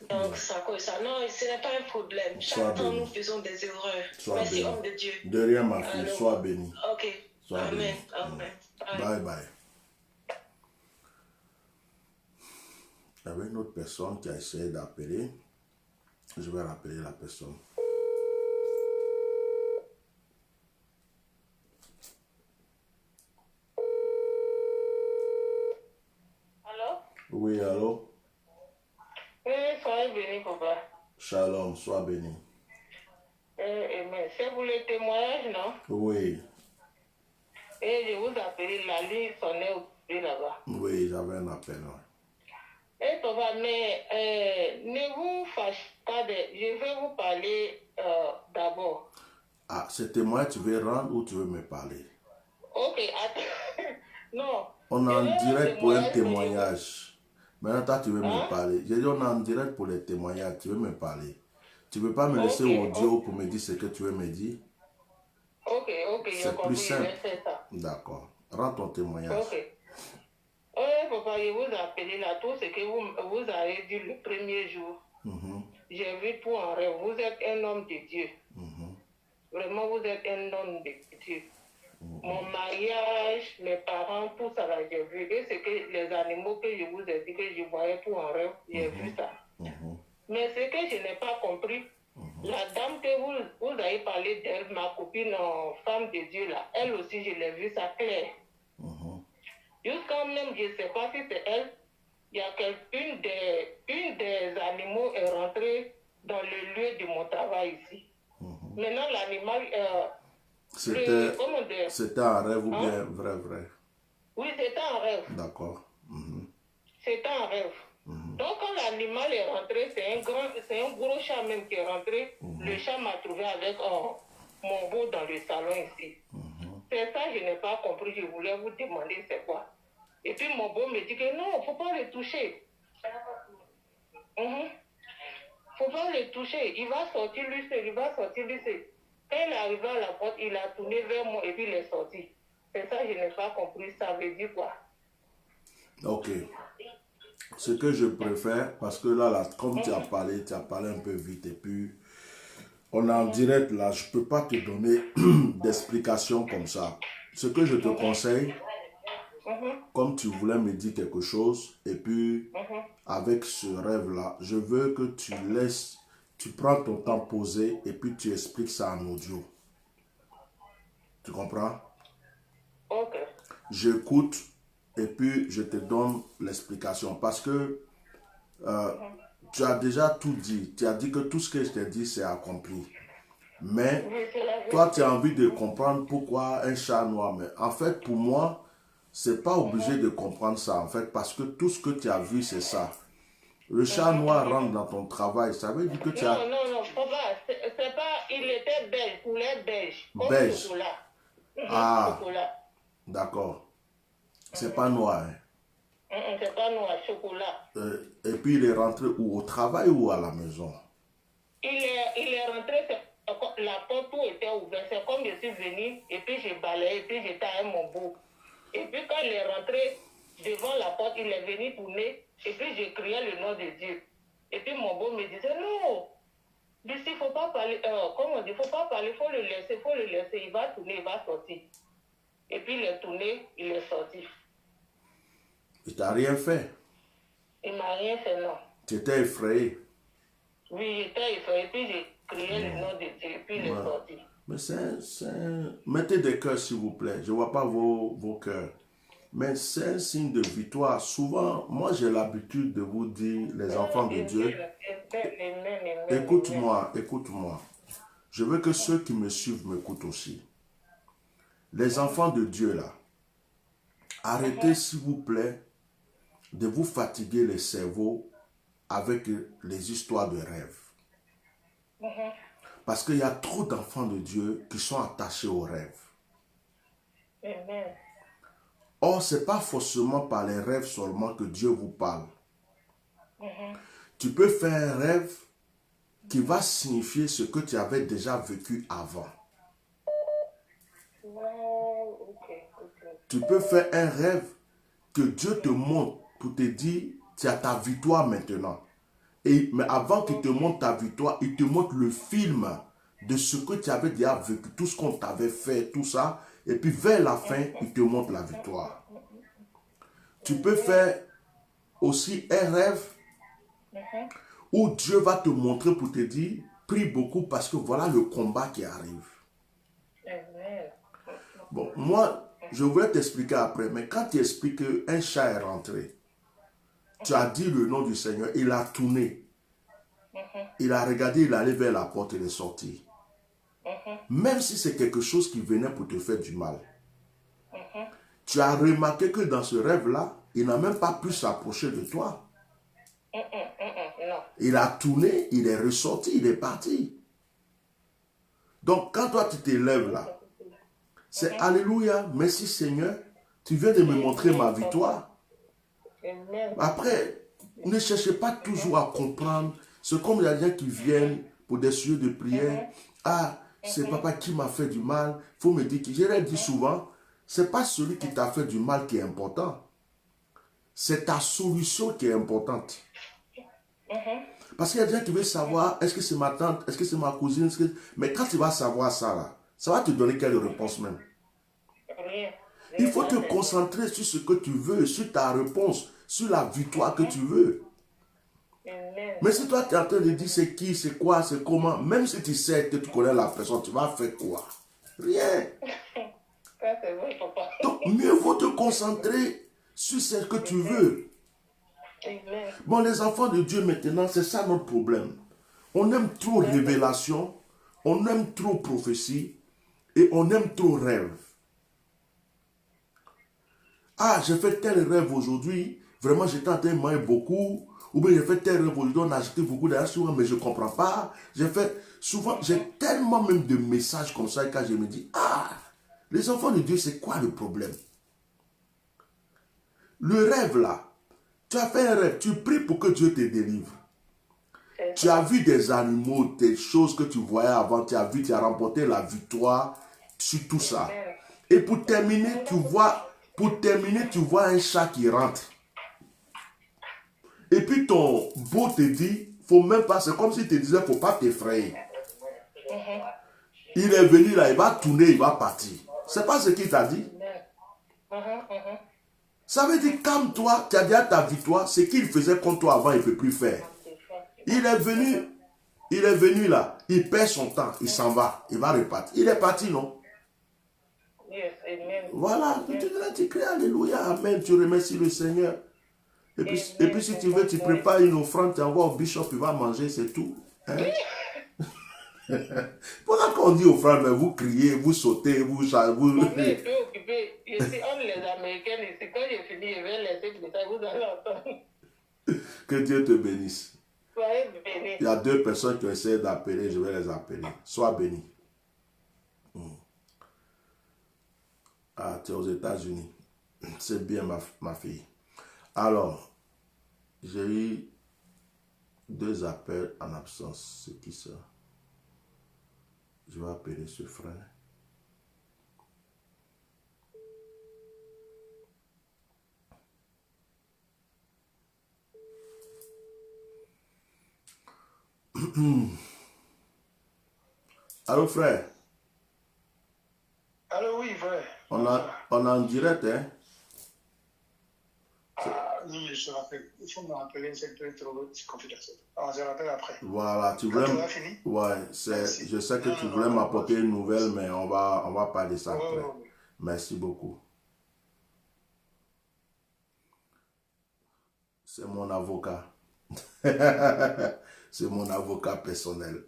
Donc ça cause ça. Non, ce n'est pas un problème. Chaque temps nous faisons des erreurs. Merci béni. Homme de Dieu. De rien ma fille, sois béni. Ok. Sois Amen. béni. Amen. Bye bye. Il y avait une autre personne qui a essayé d'appeler. Je vais rappeler la personne. Allô? Oui, allô? Oui, soyez béni, papa. Shalom, sois béni. Mais c'est pour le témoignage, non? Oui. Et je vous appelle, la ligne sonnait occupée là-bas. Oui, j'avais un appel. Ouais. Et papa, mais ne vous fâchez pas je vais vous parler d'abord. Ah, ce témoignage, tu veux rendre ou tu veux me parler? Ok, attends. Non. On est en direct pour un témoignage. Maintenant, toi, tu veux me parler. J'ai dit, on est en direct pour les témoignages. Tu veux me parler. Tu ne veux pas me laisser audio pour me dire ce que tu veux me dire? Ok, c'est plus simple. D'accord. Rends ton témoignage. Ok. Oui, papa, je vous appelle là, tout ce que vous avez dit le premier jour. J'ai vu tout en rêve. Vous êtes un homme de Dieu. Vraiment, vous êtes un homme de Dieu. Mon mariage, mes parents, tout ça, là, j'ai vu. Et c'est que les animaux que je vous ai dit, que je voyais tout en rêve, j'ai vu ça. Mais ce que je n'ai pas compris, la dame que vous avez parlé d'elle, ma copine femme de Dieu, là, elle aussi, je l'ai vu ça clair. Jusqu'à même, je ne sais pas si c'est elle, il y a une des animaux est rentrée dans le lieu de mon travail ici. Maintenant, l'animal... C'était un rêve ou bien vrai? Oui, c'était un rêve. D'accord. C'était un rêve. Donc, quand l'animal est rentré, c'est un gros chat même qui est rentré. Le chat m'a trouvé avec mon beau dans le salon ici. C'est ça, je n'ai pas compris. Je voulais vous demander c'est quoi. Et puis, mon beau me dit que non, il ne faut pas le toucher. Il ne faut pas le toucher. Il va sortir lui seul. Quand il est arrivé à la porte, il a tourné vers moi et puis il est sorti. C'est ça, je n'ai pas compris. Ça veut dire quoi? Ok. ce que je préfère, parce que là, comme tu as parlé un peu vite, et puis on est en direct là, je ne peux pas te donner d'explications comme ça. Ce que je te conseille, comme tu voulais me dire quelque chose, et puis avec ce rêve-là, je veux que tu prends ton temps posé, et puis tu expliques ça en audio. Tu comprends? Ok. J'écoute, et puis je te donne l'explication, parce que tu as déjà tout dit. Tu as dit que tout ce que je t'ai dit, c'est accompli. Mais toi, tu as envie de comprendre pourquoi un chat noir. Mais en fait, pour moi, c'est pas obligé de comprendre ça, en fait, parce que tout ce que tu as vu, c'est ça. Le chat noir rentre dans ton travail. Ça veut dire que tu as... Non, papa, c'est pas... Il était belge, poulet belge. Comme Belge. chocolat. Ah, Chocolat. d'accord. C'est pas noir. Hein. C'est pas noir, chocolat. Et puis, il est rentré où? Au travail ou à la maison? Il est rentré, la porte tout était ouverte. C'est comme je suis venue, et puis j'ai balayé, et puis j'étais à mon bout. Et puis quand il est rentré devant la porte, il est venu tourner, et puis j'ai crié le nom de Dieu. Et puis mon beau me disait, non, d'ici, il ne faut pas parler, comment on dit, il ne faut pas parler, il faut le laisser, il va tourner, il va sortir. Et puis il est tourné, il est sorti. Il t'a rien fait? Il ne m'a rien fait, non. Tu étais effrayé? Oui, j'étais effrayé, puis j'ai crié le nom de Dieu, et puis il est sorti. Mais mettez des cœurs, s'il vous plaît. Je ne vois pas vos cœurs. Mais c'est un signe de victoire. Souvent, moi, j'ai l'habitude de vous dire, les enfants de Dieu, écoute-moi. Je veux que ceux qui me suivent m'écoutent aussi. Les enfants de Dieu, là, arrêtez, s'il vous plaît, de vous fatiguer les cerveaux avec les histoires de rêves. Parce qu'il y a trop d'enfants de Dieu qui sont attachés aux rêves. Or, ce n'est pas forcément par les rêves seulement que Dieu vous parle. Tu peux faire un rêve qui va signifier ce que tu avais déjà vécu avant. Tu peux faire un rêve que Dieu te montre pour te dire, tu as ta victoire maintenant. Mais avant qu'il te montre ta victoire, il te montre le film de ce que tu avais déjà vécu, tout ce qu'on t'avait fait, tout ça. Et puis vers la fin, il te montre la victoire. Tu peux faire aussi un rêve où Dieu va te montrer pour te dire, prie beaucoup parce que voilà le combat qui arrive. Bon, moi, je vais t'expliquer après, mais quand tu expliques qu'un chat est rentré, tu as dit le nom du Seigneur, il a tourné. Il a regardé, il allait vers la porte, il est sorti. Même si c'est quelque chose qui venait pour te faire du mal. Tu as remarqué que dans ce rêve-là, il n'a même pas pu s'approcher de toi. Il a tourné, il est ressorti, il est parti. Donc, quand toi tu t'élèves là, c'est Alléluia, merci Seigneur, tu viens de me montrer ma victoire. Après, ne cherchez pas toujours à comprendre. C'est comme il y a des gens qui viennent pour des sujets de prière. Ah, c'est papa qui m'a fait du mal. Il faut me dire que je l'ai dit souvent, ce n'est pas celui qui t'a fait du mal qui est important. C'est ta solution qui est importante. Parce qu'il y a des gens qui veulent savoir, est-ce que c'est ma tante, est-ce que c'est ma cousine, mais quand tu vas savoir ça, là, ça va te donner quelle réponse même? Il faut te concentrer sur ce que tu veux, sur ta réponse, sur la victoire que tu veux. Mais si toi tu es en train de dire c'est qui, c'est quoi, c'est comment, même si tu sais que tu connais la personne, tu vas faire quoi? Rien. Donc mieux vaut te concentrer sur ce que tu veux. Bon, les enfants de Dieu maintenant, c'est ça notre problème. On aime trop révélation, on aime trop prophétie et on aime trop rêve. Ah, j'ai fait tel rêve aujourd'hui, vraiment j'étais en train de manger beaucoup, ou bien j'ai fait tel rêve aujourd'hui, on a acheté beaucoup d'argent, mais je ne comprends pas. J'ai tellement même de messages comme ça, quand je me dis, ah, les enfants de Dieu, c'est quoi le problème? Le rêve là, tu as fait un rêve, tu pries pour que Dieu te délivre. Tu as vu des animaux, des choses que tu voyais avant, tu as remporté la victoire sur tout ça. Et pour terminer, tu vois un chat qui rentre. Et puis ton beau te dit, faut même pas, c'est comme s'il te disait, faut pas t'effrayer. Il est venu là, il va tourner, il va partir. C'est pas ce qu'il t'a dit. Ça veut dire, calme-toi, tu as déjà ta victoire. Ce qu'il faisait contre toi avant, il ne peut plus faire. Il est venu là, il perd son temps, il s'en va, il va repartir. Il est parti, non? Voilà, tu cries Alléluia, Amen, tu remercies le Seigneur. Et puis si tu veux, tu prépares une offrande, tu envoies au bishop, il va manger, c'est tout. Hein? Pourquoi quand on dit offrande, vous criez, vous sautez, vous... Ma mère est peu occupée. Je suis entre les Américains ici. Quand j'ai fini, je vais laisser le message, vous allez entendre. Que Dieu te bénisse. Soyez bénis. Il y a 2 personnes qui ont essayé d'appeler, je vais les appeler. Sois béni. Ah, tu es aux États-Unis. C'est bien, ma fille. Alors, j'ai eu 2 appels en absence. C'est qui ça? Je vais appeler ce frère. Allô, frère? Allô, oui, frère. On est en direct, hein? Oui, je te rappelle. Il faut me rappeler, c'est trop confidentiel. On se rappelle après. Voilà, tu voulais... Quand tu as fini? Ouais, je sais que tu voulais m'apporter une nouvelle, mais on va parler de ça après. Ouais. Merci beaucoup. C'est mon avocat. C'est mon avocat personnel.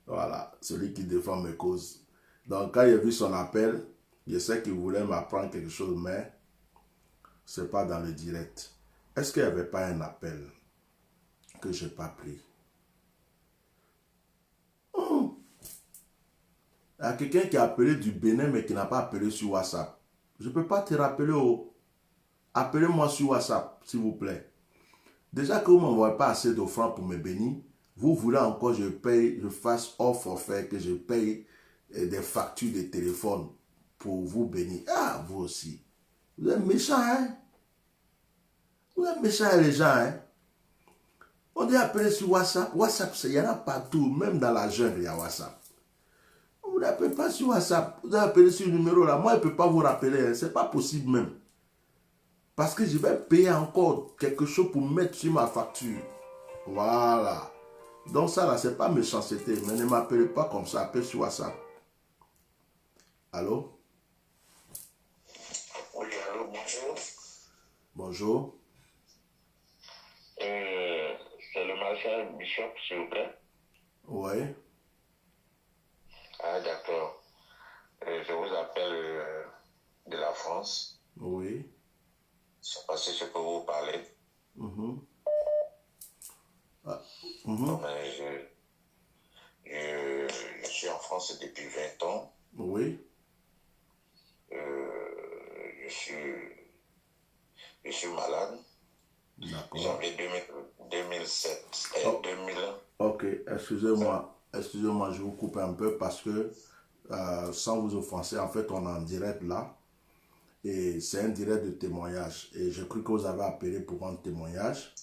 Voilà, celui qui défend mes causes. Donc, quand j'ai vu son appel, je sais qu'il voulait m'apprendre quelque chose, mais ce n'est pas dans le direct. Est-ce qu'il n'y avait pas un appel que je n'ai pas pris? Il y a quelqu'un qui a appelé du Bénin, mais qui n'a pas appelé sur WhatsApp. Je ne peux pas te rappeler. Appelez-moi sur WhatsApp, s'il vous plaît. Déjà que vous ne m'envoyez pas assez d'offrandes pour me bénir, vous voulez encore que je fasse hors forfait, que je paye des factures de téléphone pour vous bénir. Ah, vous aussi. Vous êtes méchants, hein? Vous êtes méchants, les gens, hein? On dit appeler sur WhatsApp. WhatsApp, il y en a partout, même dans la jungle, il y a WhatsApp. Vous n'appelez pas sur WhatsApp. Vous appelez sur le numéro là. Moi, je ne peux pas vous rappeler. Hein. Ce n'est pas possible même. Parce que je vais payer encore quelque chose pour mettre sur ma facture. Voilà. Donc ça là, ce n'est pas méchanceté. Mais ne m'appelez pas comme ça. Appelez sur WhatsApp. Allô? Oui, allô, bonjour. Bonjour. C'est le maréchal Bishop, s'il vous plaît. Oui. Ah, d'accord. Je vous appelle de la France. Oui. Je sais pas si je peux vous parler. Je suis en France depuis 20 ans. Oui. Je suis malade. D'accord. Janvier 2007 et 2000. Ok, excusez-moi, je vous coupe un peu parce que sans vous offenser, en fait, on est en direct là et c'est un direct de témoignage et j'ai cru que vous avez appelé pour un témoignage.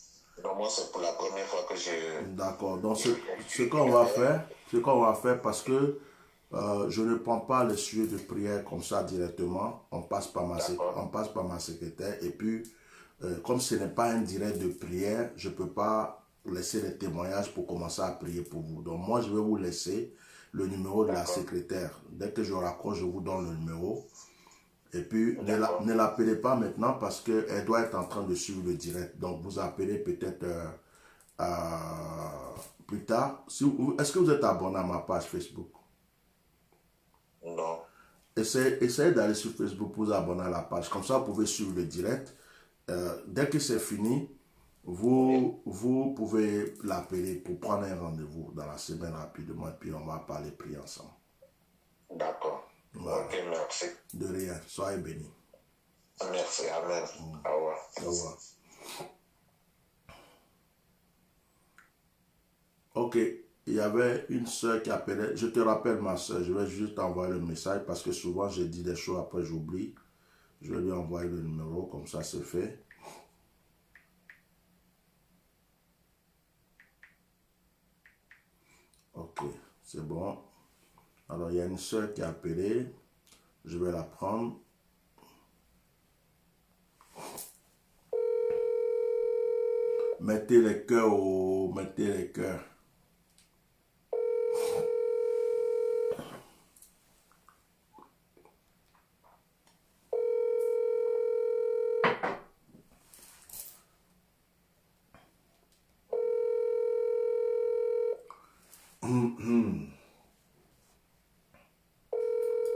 Non, moi, c'est pour la première fois que je... D'accord, donc ce qu'on va faire parce que je ne prends pas le sujet de prière comme ça directement, on passe par ma secrétaire et puis comme ce n'est pas un direct de prière, je ne peux pas laisser les témoignages pour commencer à prier pour vous. Donc moi, je vais vous laisser le numéro de la secrétaire. Dès que je raccroche, je vous donne le numéro. Et puis, ne l'appelez pas maintenant parce qu'elle doit être en train de suivre le direct. Donc, vous appelez peut-être plus tard. Est-ce que vous êtes abonné à ma page Facebook? Non. Essayez d'aller sur Facebook pour vous abonner à la page. Comme ça, vous pouvez suivre le direct. Dès que c'est fini, vous pouvez l'appeler pour prendre un rendez-vous dans la semaine rapidement et puis on va parler prier ensemble. D'accord. Voilà. Ok, merci. De rien. Soyez bénis. Merci, amen. Au revoir. Au revoir. Ok, il y avait une soeur qui appelait. Je te rappelle ma soeur, je vais juste envoyer le message parce que souvent j'ai dit des choses après j'oublie. Je vais lui envoyer le numéro, comme ça c'est fait. C'est bon. Alors, il y a une soeur qui a appelé. Je vais la prendre. Mettez les cœurs, oh, mettez les cœurs.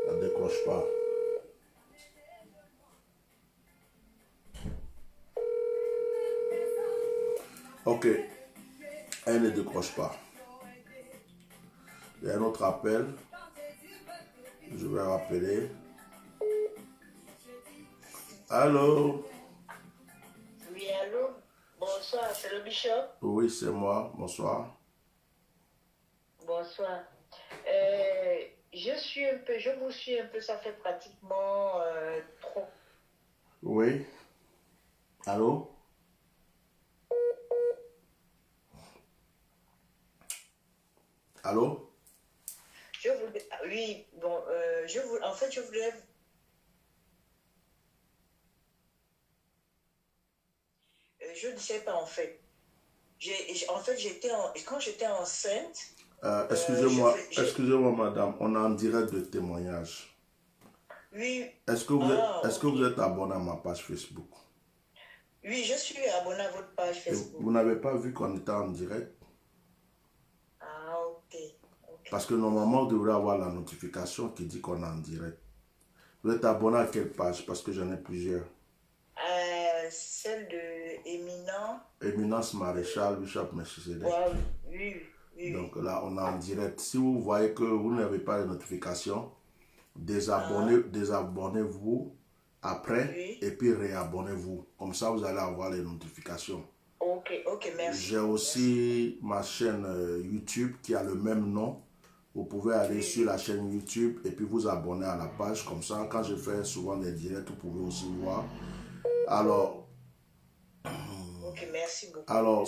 Ça décroche pas. Ok. Elle ne décroche pas. Il y a un autre appel. Je vais rappeler. Allô? Oui, allô? Bonsoir, c'est le Bishop. Oui, c'est moi. Bonsoir. Bonsoir. Je vous suis un peu, ça fait pratiquement trop. Oui. Allô? Allô? Oui, bon, en fait, je voulais. Je ne sais pas, en fait. Quand j'étais enceinte. Excusez-moi, excusez-moi, madame. On est en direct de témoignage. Oui. Est-ce que vous êtes abonné à ma page Facebook? Oui, je suis abonné à votre page Facebook. Vous n'avez pas vu qu'on était en direct? Ah, ok. Parce que normalement, vous devrez avoir la notification qui dit qu'on est en direct. Vous êtes abonné à quelle page? Parce que j'en ai plusieurs. Celle de Éminence Maréchal Bishop Melchisedec. Ouais, oui. Donc là, on est en direct. Si vous voyez que vous n'avez pas de notification, désabonnez-vous après et puis réabonnez-vous. Comme ça, vous allez avoir les notifications. Ok, merci. J'ai aussi ma chaîne YouTube qui a le même nom. Vous pouvez aller sur la chaîne YouTube et puis vous abonner à la page. Comme ça, quand je fais souvent des directs, vous pouvez aussi voir. Alors, ok, merci beaucoup. Alors,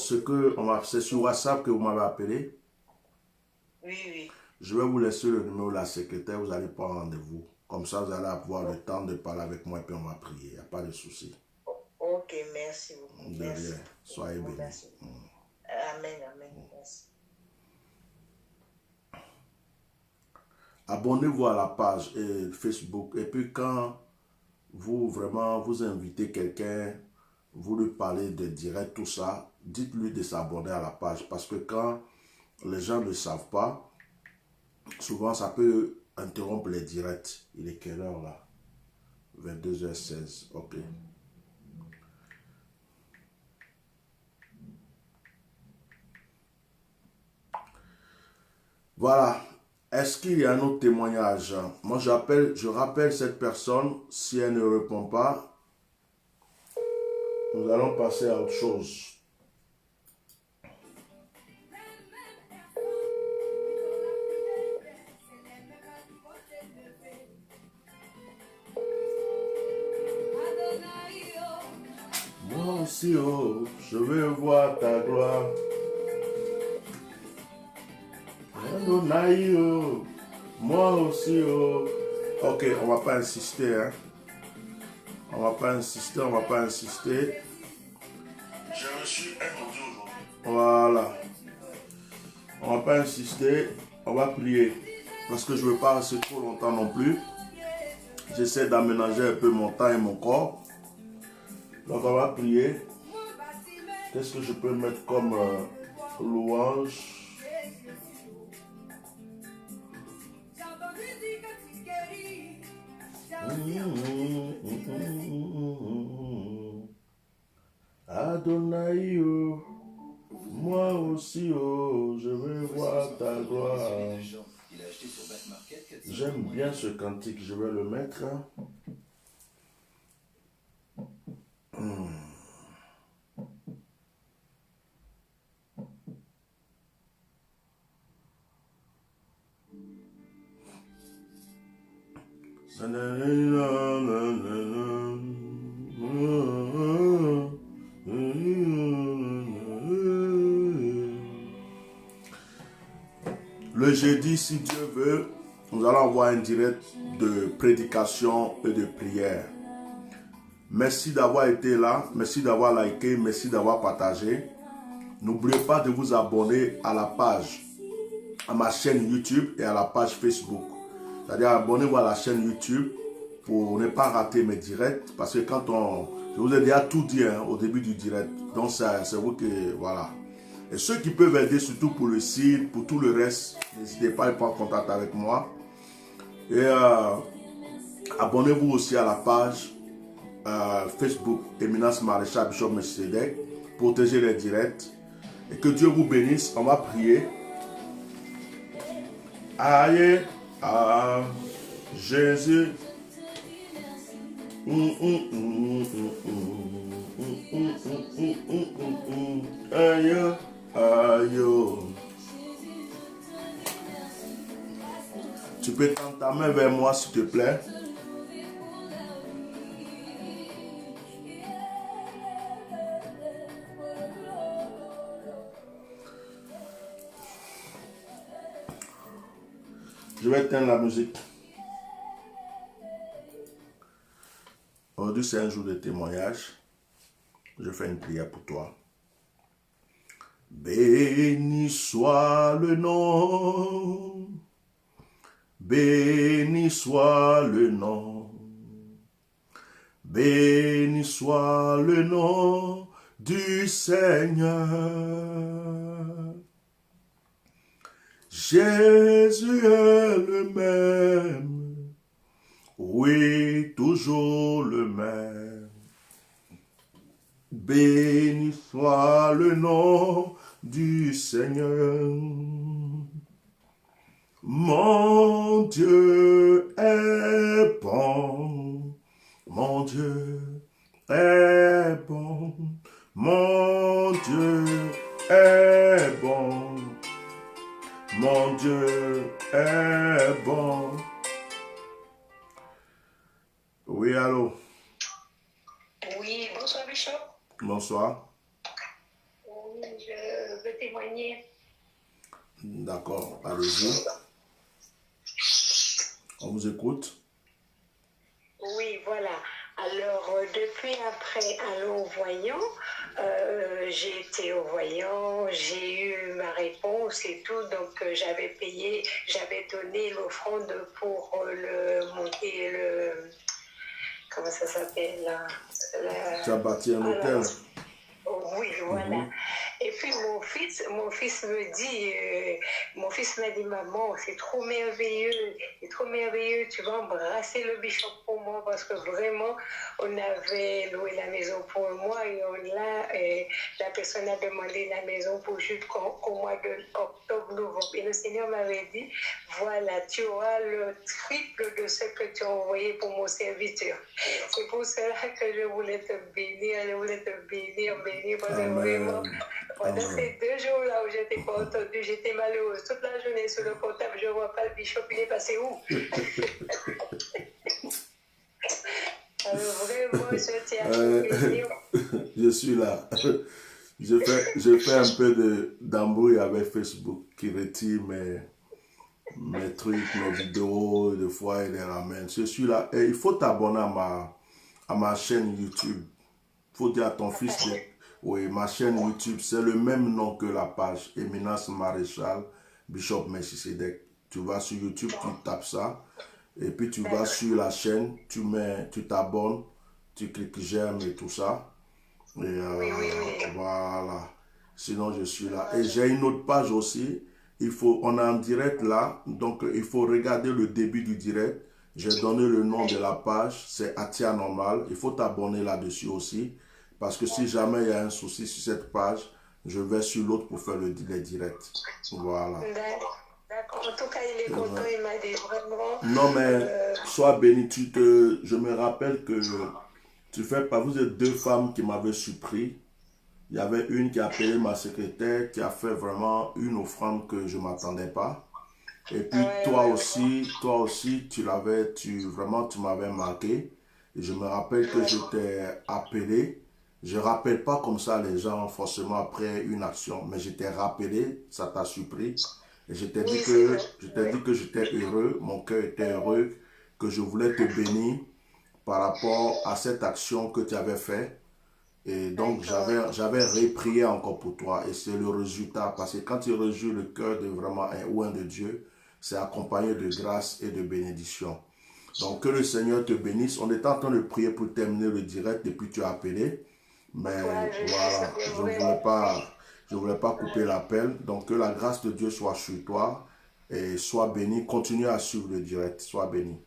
c'est sur WhatsApp que vous m'avez appelé? Oui. Je vais vous laisser le numéro de la secrétaire, vous allez prendre rendez-vous. Comme ça, vous allez avoir le temps de parler avec moi et puis on va prier. Il n'y a pas de souci. Ok, merci beaucoup. De rien. Soyez bénis. Amen. Merci. Abonnez-vous à la page Facebook et puis quand vous invitez quelqu'un, vous lui parlez de direct, tout ça, dites-lui de s'abonner à la page parce que quand les gens ne savent pas, souvent ça peut interrompre les directs. Il est quelle heure là? 22h16, ok. Voilà. Est-ce qu'il y a un autre témoignage? Moi, je rappelle cette personne. Si elle ne répond pas, nous allons passer à autre chose. Moi aussi, oh, je veux voir ta gloire. Adonai, oh, moi aussi, oh. Ok, on va pas insister, hein. On va pas insister. J'ai reçu un audio aujourd'hui. Voilà. On va pas insister, on va prier. Parce que je veux pas rester trop longtemps non plus. J'essaie d'aménager un peu mon temps et mon corps. Donc on va prier. Qu'est-ce que je peux mettre comme louange? Adonai, oh, moi aussi, oh, je veux voir ta gloire. J'aime bien ce cantique, je vais le mettre. Le le jeudi, si Dieu veut, nous allons avoir un direct de prédication et de prière. Merci d'avoir été là, merci d'avoir liké, merci d'avoir partagé. N'oubliez pas de vous abonner à la page, à ma chaîne YouTube et à la page Facebook. C'est-à-dire abonnez-vous à la chaîne YouTube pour ne pas rater mes directs. Parce que quand je vous ai déjà tout dit au début du direct. Donc c'est vous que, voilà. Et ceux qui peuvent aider, surtout pour le site, pour tout le reste, n'hésitez pas à prendre contact avec moi. Et abonnez-vous aussi à la page Facebook Éminence Maréchal Bishop Melchisedec. Protégez les directs. Et que Dieu vous bénisse. On va prier. Aïe, à Jésus. Aïe, aïe. Tu peux tendre ta main vers moi, s'il te plaît. Je vais éteindre la musique. Aujourd'hui, c'est un jour de témoignage. Je fais une prière pour toi. Béni soit le nom. Béni soit le nom. Béni soit le nom du Seigneur. Jésus est le même, oui, toujours le même. Béni soit le nom du Seigneur. Mon Dieu est bon, mon Dieu est bon, mon Dieu est bon. Mon Dieu est bon. Oui, allô? Oui, bonsoir Bishop. Bonsoir. Oui, je veux témoigner. D'accord, allez-y. On vous écoute. Oui, voilà. Alors, depuis après Allons Voyant, j'ai été au voyant, j'ai eu ma réponse et tout, donc j'avais payé, j'avais donné l'offrande pour monter le, comment ça s'appelle là, Tu as bâti un hôtel. Oui, voilà. Et puis mon fils me dit, mon fils m'a dit, maman, c'est trop merveilleux, tu vas embrasser le bishop pour moi parce que vraiment, on avait loué la maison pour moi et la personne a demandé la maison pour jusqu'au mois d'octobre-novembre. Et le Seigneur m'avait dit, voilà, tu auras le triple de ce que tu as envoyé pour mon serviteur. C'est pour cela que je voulais te bénir, parce que vraiment, pendant ces 2 jours-là où j'étais pas entendue, j'étais malheureuse. Toute la journée sur le portable, je ne vois pas le bishop, il est passé où? Alors vraiment, je tiens à bénir. Je suis là. Je fais un peu d'embrouille avec Facebook qui retire mes trucs, mes vidéos, des fois il les ramène. Je suis là. Et il faut t'abonner à ma chaîne YouTube. Il faut dire à ton fils de... Oui, ma chaîne YouTube, c'est le même nom que la page Éminence Maréchal Bishop Melchisedec. Tu vas sur YouTube, tu tapes ça. Et puis tu vas sur la chaîne, tu t'abonnes, tu cliques j'aime et tout ça. Et voilà. Sinon, je suis là. Et j'ai une autre page aussi. On est en direct là. Donc, il faut regarder le début du direct. J'ai donné le nom de la page. C'est Atia Normal. Il faut t'abonner là-dessus aussi. Parce que si jamais il y a un souci sur cette page, je vais sur l'autre pour faire les directs. Voilà. D'accord. En tout cas, il est content. Il m'a dit vraiment... Non, mais sois béni. Je me rappelle que vous êtes 2 femmes qui m'avaient surpris. Il y avait une qui a appelé ma secrétaire, qui a fait vraiment une offrande que je ne m'attendais pas. Et puis toi aussi, tu m'avais marqué. Et je me rappelle que je t'ai appelé. Je ne rappelle pas comme ça les gens forcément après une action, mais je t'ai rappelé, ça t'a surpris. Et je t'ai Oui, dit c'est que vrai. j'étais heureux, mon cœur était heureux, que je voulais te bénir par rapport à cette action que tu avais faite. Et donc, D'accord. j'avais reprié encore pour toi. Et c'est le résultat. Parce que quand tu rejoues le cœur de vraiment un de Dieu, c'est accompagné de grâce et de bénédiction. Donc, que le Seigneur te bénisse. On était en train de prier pour terminer le direct et puis tu as appelé. Mais Ouais, je sais, voilà, c'est je vrai. ne voulais pas couper l'appel. Donc, que la grâce de Dieu soit sur toi et sois béni. Continue à suivre le direct. Sois béni.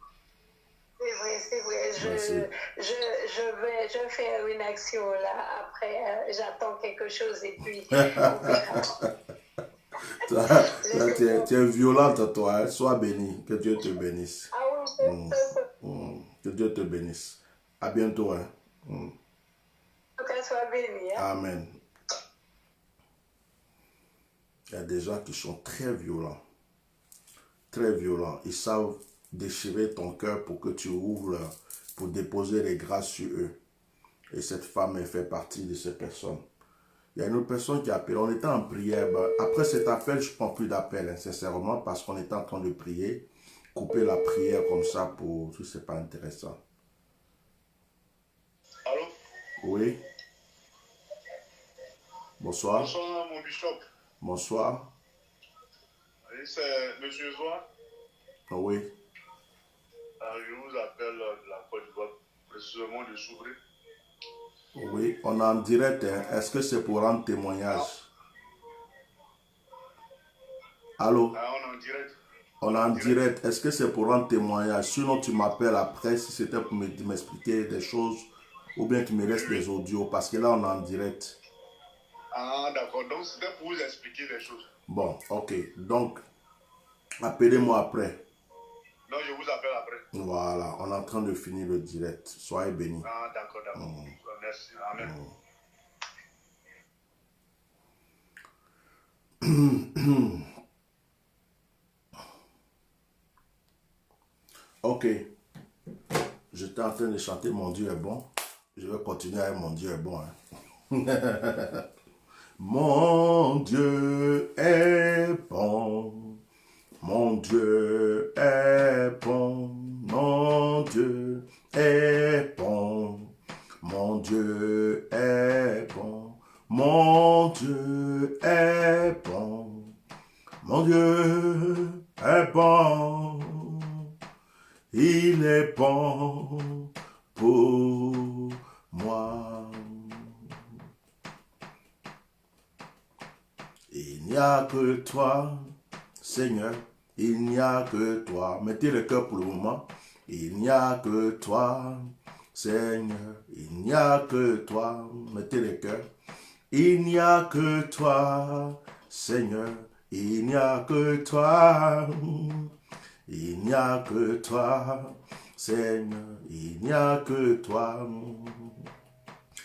C'est vrai, c'est vrai. Merci. Je vais faire une action là. Après, j'attends quelque chose et puis on verra. Tu es violente, toi. Hein. Sois béni. Que Dieu te bénisse. Ah oui, Mm. Que Dieu te bénisse. À bientôt. Hein. Mm. que soit béni. Hein? Amen. Il y a des gens qui sont très violents. Très violents. Ils savent déchirer ton cœur pour que tu ouvres, pour déposer les grâces sur eux. Et cette femme, elle fait partie de ces personnes. Il y a une autre personne qui a appelé. On était en prière. Après cet appel, je ne prends plus d'appel, hein, sincèrement, parce qu'on était en train de prier. Couper la prière comme ça, pour tout, c'est pas intéressant. Allô? Oui. Bonsoir. Bonsoir, mon bishop. Bonsoir. Oui, c'est M. Zoa. Oui. Je vous appelle de la Côte d'Ivoire, précisément de Soubré. Oui, on est en direct. Hein. Est-ce que c'est pour rendre témoignage? Allô? Ah, on est en direct. On est en direct. Est-ce que c'est pour rendre témoignage? Sinon, tu m'appelles après si c'était pour m'expliquer des choses ou bien tu me laisses des audios parce que là, on est en direct. Ah, d'accord. Donc, c'était pour vous expliquer des choses. Bon, ok. Donc, appelez-moi après. Non, je vous appelle après. Voilà, on est en train de finir le direct. Soyez bénis. Ah, d'accord, d'accord. Merci. Amen. Ok. J'étais en train de chanter Mon Dieu est bon. Je vais continuer avec Mon Dieu est bon. Hein. Mon Dieu est bon. Mon Dieu est bon. Mon Dieu est bon. Mon Dieu est bon. Mon Dieu est bon. Mon Dieu est bon. Il est bon pour moi. Il n'y a que toi, Seigneur, il n'y a que toi. Mettez le cœur pour le moment. Il n'y a que toi, Seigneur, il n'y a que toi. Mettez le cœur. Il n'y a que toi, Seigneur, il n'y a que toi. Il n'y a que toi, Seigneur, il n'y a que toi.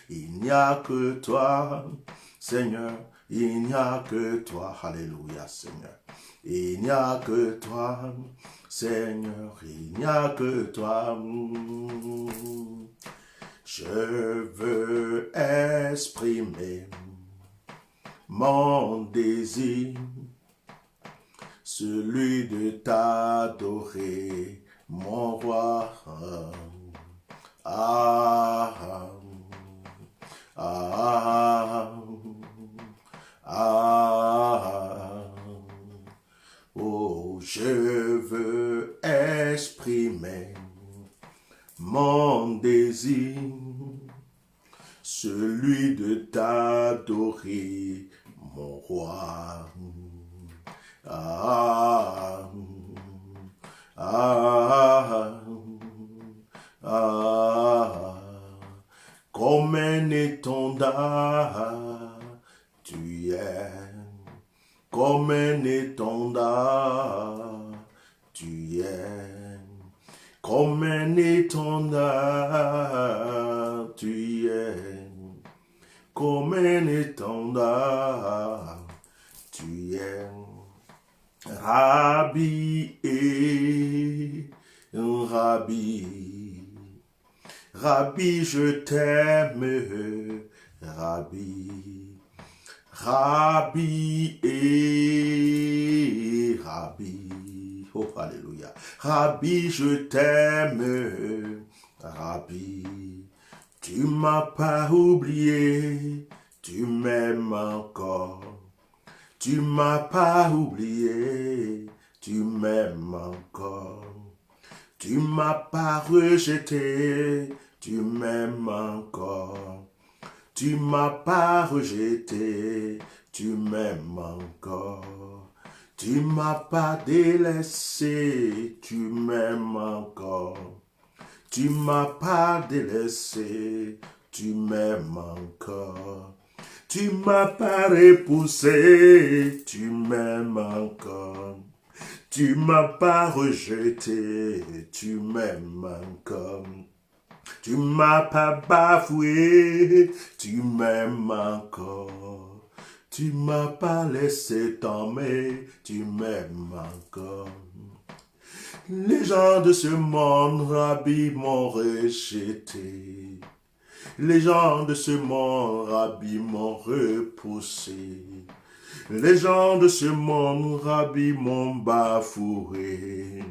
Il n'y a que toi, Seigneur, il n'y a que toi. Alléluia, Seigneur. Il n'y a que toi, Seigneur, il n'y a que toi. Je veux exprimer mon désir, celui de t'adorer, mon roi. Ah, ah, ah, oh, je veux exprimer mon désir, celui de t'adorer, mon roi. Ah, ah, ah, comme un étendard, tu es, comme un étendard, tu es, comme un étendard, tu es, comme un étendard, tu es. Rabbi et Rabbi, Rabbi je t'aime, Rabbi, Rabbi Rabbi, oh alléluia, Rabbi je t'aime, Rabbi, tu m'as pas oublié, tu m'aimes encore, tu m'as pas oublié, tu m'aimes encore, tu m'as pas rejeté, tu m'aimes encore. Tu m'as pas rejeté, tu m'aimes encore. Tu m'as pas délaissé, tu m'aimes encore. Tu m'as pas délaissé, tu m'aimes encore. Tu m'as pas repoussé, tu m'aimes encore. Tu m'as pas rejeté, tu m'aimes encore. Tu m'as pas bafoué, tu m'aimes encore. Tu m'as pas laissé tomber, tu m'aimes encore. Les gens de ce monde, Rabbi, m'ont rejeté. Les gens de ce monde, Rabbi, m'ont repoussé. Les gens de ce monde, Rabbi, m'ont bafoué.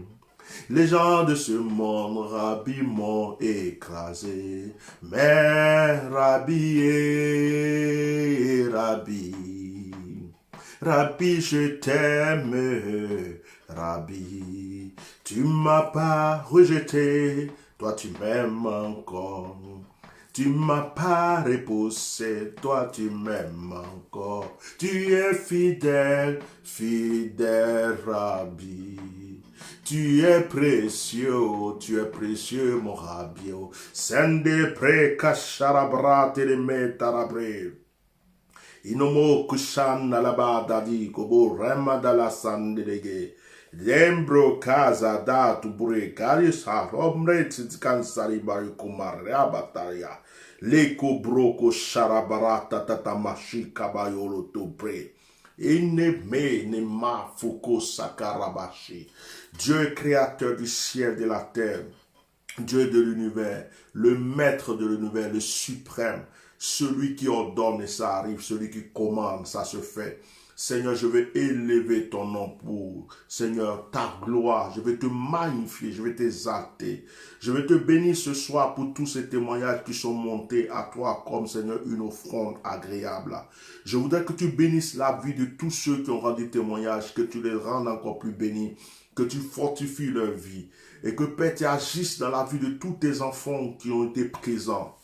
Les gens de ce monde, Rabbi, m'ont écrasé. Mais Rabbi, Rabbi, je t'aime. Rabbi, tu m'as pas rejeté, toi tu m'aimes encore. Tu m'as pas repoussé, toi tu m'aimes encore. Tu es fidèle, fidèle Rabbi. Tu es précieux, mon Rabbi. Sende pre kasharabra teleme tarabre. Inomo kushan alaba dadi kobo rema dala sandelege. Lembro kaza da tubure karis ha romre tzitkan salibari kumare abataria. Leko broko sharabarata tatamashi kabayolo tubre. Ineme ne ma fuko sakarabashi. Dieu créateur du ciel et de la terre, Dieu de l'univers, le maître de l'univers, le suprême, celui qui ordonne et ça arrive, celui qui commande, ça se fait. Seigneur, je vais élever ton nom pour, Seigneur, ta gloire. Je vais te magnifier, je vais t'exalter. Je vais te bénir ce soir pour tous ces témoignages qui sont montés à toi comme, Seigneur, une offrande agréable. Je voudrais que tu bénisses la vie de tous ceux qui ont rendu témoignage, que tu les rendes encore plus bénis, que tu fortifies leur vie et que, Père, tu agisses dans la vie de tous tes enfants qui ont été présents.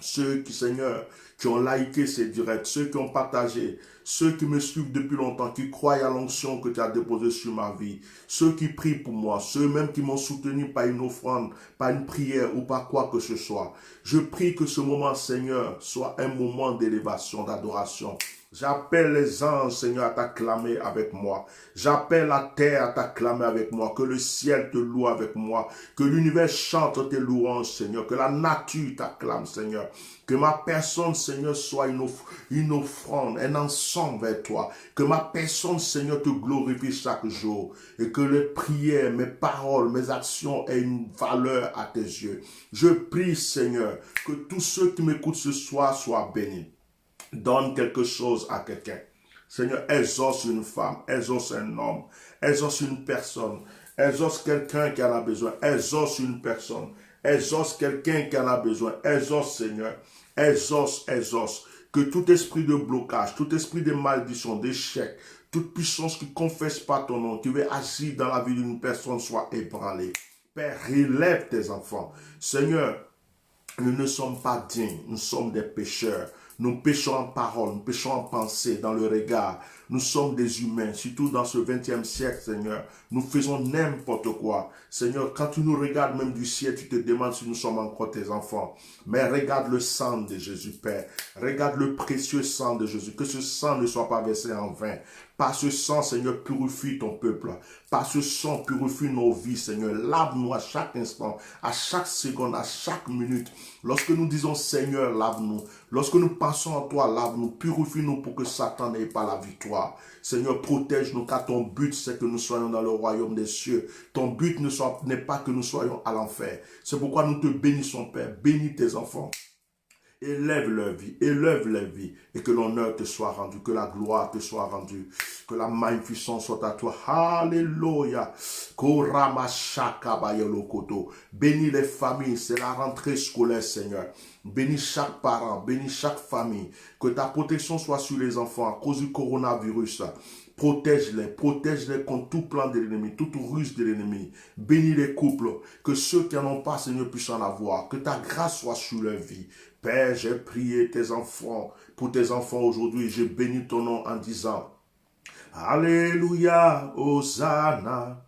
Ceux qui, Seigneur, qui ont liké ces directs, ceux qui ont partagé, ceux qui me suivent depuis longtemps, qui croient à l'onction que tu as déposée sur ma vie, ceux qui prient pour moi, ceux même qui m'ont soutenu par une offrande, par une prière ou par quoi que ce soit. Je prie que ce moment, Seigneur, soit un moment d'élévation, d'adoration. J'appelle les anges, Seigneur, à t'acclamer avec moi. J'appelle la terre à t'acclamer avec moi. Que le ciel te loue avec moi. Que l'univers chante tes louanges, Seigneur. Que la nature t'acclame, Seigneur. Que ma personne, Seigneur, soit une offrande, un encens vers toi. Que ma personne, Seigneur, te glorifie chaque jour. Et que les prières, mes paroles, mes actions aient une valeur à tes yeux. Je prie, Seigneur, que tous ceux qui m'écoutent ce soir soient bénis. Donne quelque chose à quelqu'un. Seigneur, exauce une femme, exauce un homme, exauce une personne, exauce quelqu'un qui en a besoin, exauce une personne, exauce quelqu'un qui en a besoin, exauce, Seigneur, exauce. Que tout esprit de blocage, tout esprit de malédiction, d'échec, toute puissance qui ne confesse pas ton nom, qui veut agir dans la vie d'une personne soit ébranlée. Père, relève tes enfants. Seigneur, nous ne sommes pas dignes, nous sommes des pécheurs. Nous péchons en parole, nous péchons en pensée, dans le regard. Nous sommes des humains, surtout dans ce 20e siècle, Seigneur. Nous faisons n'importe quoi. Seigneur, quand tu nous regardes même du ciel, tu te demandes si nous sommes encore tes enfants. Mais regarde le sang de Jésus, Père. Regarde le précieux sang de Jésus. Que ce sang ne soit pas versé en vain. Par ce sang, Seigneur, purifie ton peuple. Par ce sang, purifie nos vies, Seigneur. Lave-nous à chaque instant, à chaque seconde, à chaque minute. Lorsque nous disons, Seigneur, lave-nous. Lorsque nous pensons à toi, lave-nous. Purifie-nous pour que Satan n'ait pas la victoire. Seigneur, protège-nous, car ton but, c'est que nous soyons dans le royaume des cieux. Ton but n'est pas que nous soyons à l'enfer. C'est pourquoi nous te bénissons, Père. Bénis tes enfants. Élève leur vie, élève leur vie, et que l'honneur te soit rendu, que la gloire te soit rendue, que la magnificence soit à toi. Alléluia. Bénis les familles, c'est la rentrée scolaire, Seigneur. Bénis chaque parent, bénis chaque famille. Que ta protection soit sur les enfants à cause du coronavirus. Protège-les contre tout plan de l'ennemi, toute ruse de l'ennemi. Bénis les couples, que ceux qui n'en ont pas, Seigneur, puissent en avoir. Que ta grâce soit sur leur vie. Père, j'ai prié pour tes enfants aujourd'hui. Je bénis ton nom en disant Alléluia, Hosanna.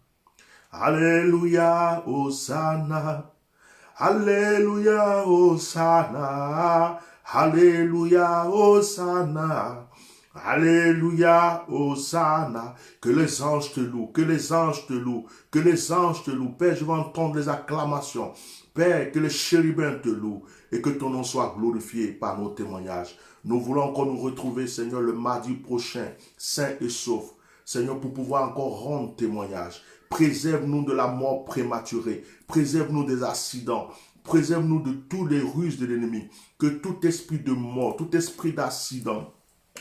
Alléluia, Hosanna. Alléluia, Hosanna. Alléluia, Hosanna. Alléluia, Hosanna. Que les anges te louent, que les anges te louent, que les anges te louent. Père, je vais entendre les acclamations. Père, que les chérubins te louent et que ton nom soit glorifié par nos témoignages. Nous voulons encore nous retrouver, Seigneur, le mardi prochain, sain et sauf. Seigneur, pour pouvoir encore rendre témoignage. Préserve-nous de la mort prématurée. Préserve-nous des accidents. Préserve-nous de tous les ruses de l'ennemi. Que tout esprit de mort, tout esprit d'accident,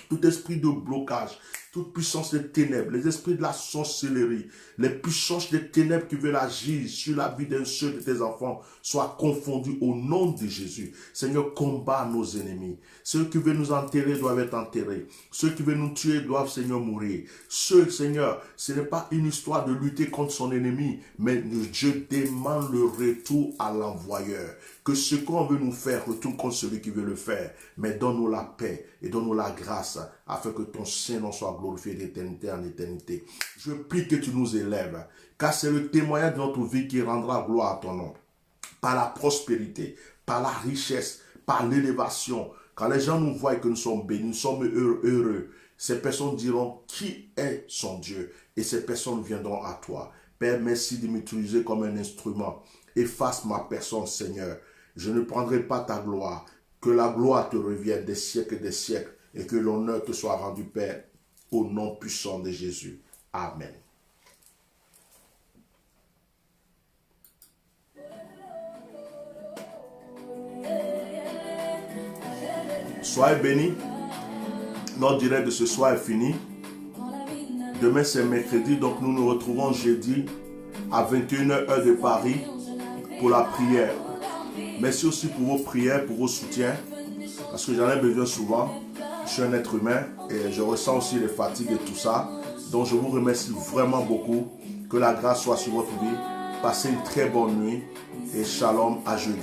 tout esprit de blocage, toute puissance des ténèbres, les esprits de la sorcellerie, les puissances des ténèbres qui veulent agir sur la vie d'un seul de tes enfants soient confondus au nom de Jésus. Seigneur, combat nos ennemis. Ceux qui veulent nous enterrer doivent être enterrés. Ceux qui veulent nous tuer doivent, Seigneur, mourir. Seigneur, ce n'est pas une histoire de lutter contre son ennemi, mais je demande le retour à l'envoyeur. Que ce qu'on veut nous faire retourne contre celui qui veut le faire. Mais donne-nous la paix et donne-nous la grâce afin que ton Saint-Nom soit glorifié d'éternité en éternité. Je prie que tu nous élèves, car c'est le témoignage de notre vie qui rendra gloire à ton nom. Par la prospérité, par la richesse, par l'élévation. Quand les gens nous voient que nous sommes bénis, nous sommes heureux, ces personnes diront qui est son Dieu et ces personnes viendront à toi. Père, merci de m'utiliser comme un instrument. Efface ma personne, Seigneur. Je ne prendrai pas ta gloire. Que la gloire te revienne des siècles et des siècles et que l'honneur te soit rendu, Père, au nom puissant de Jésus. Amen. Soyez bénis. Notre direct de ce soir est fini. Demain c'est mercredi, donc nous nous retrouvons jeudi à 21h heure de Paris pour la prière. Merci aussi pour vos prières, pour vos soutiens, parce que j'en ai besoin souvent. Je suis un être humain et je ressens aussi les fatigues et tout ça. Donc je vous remercie vraiment beaucoup. Que la grâce soit sur votre vie. Passez une très bonne nuit et shalom à jeudi.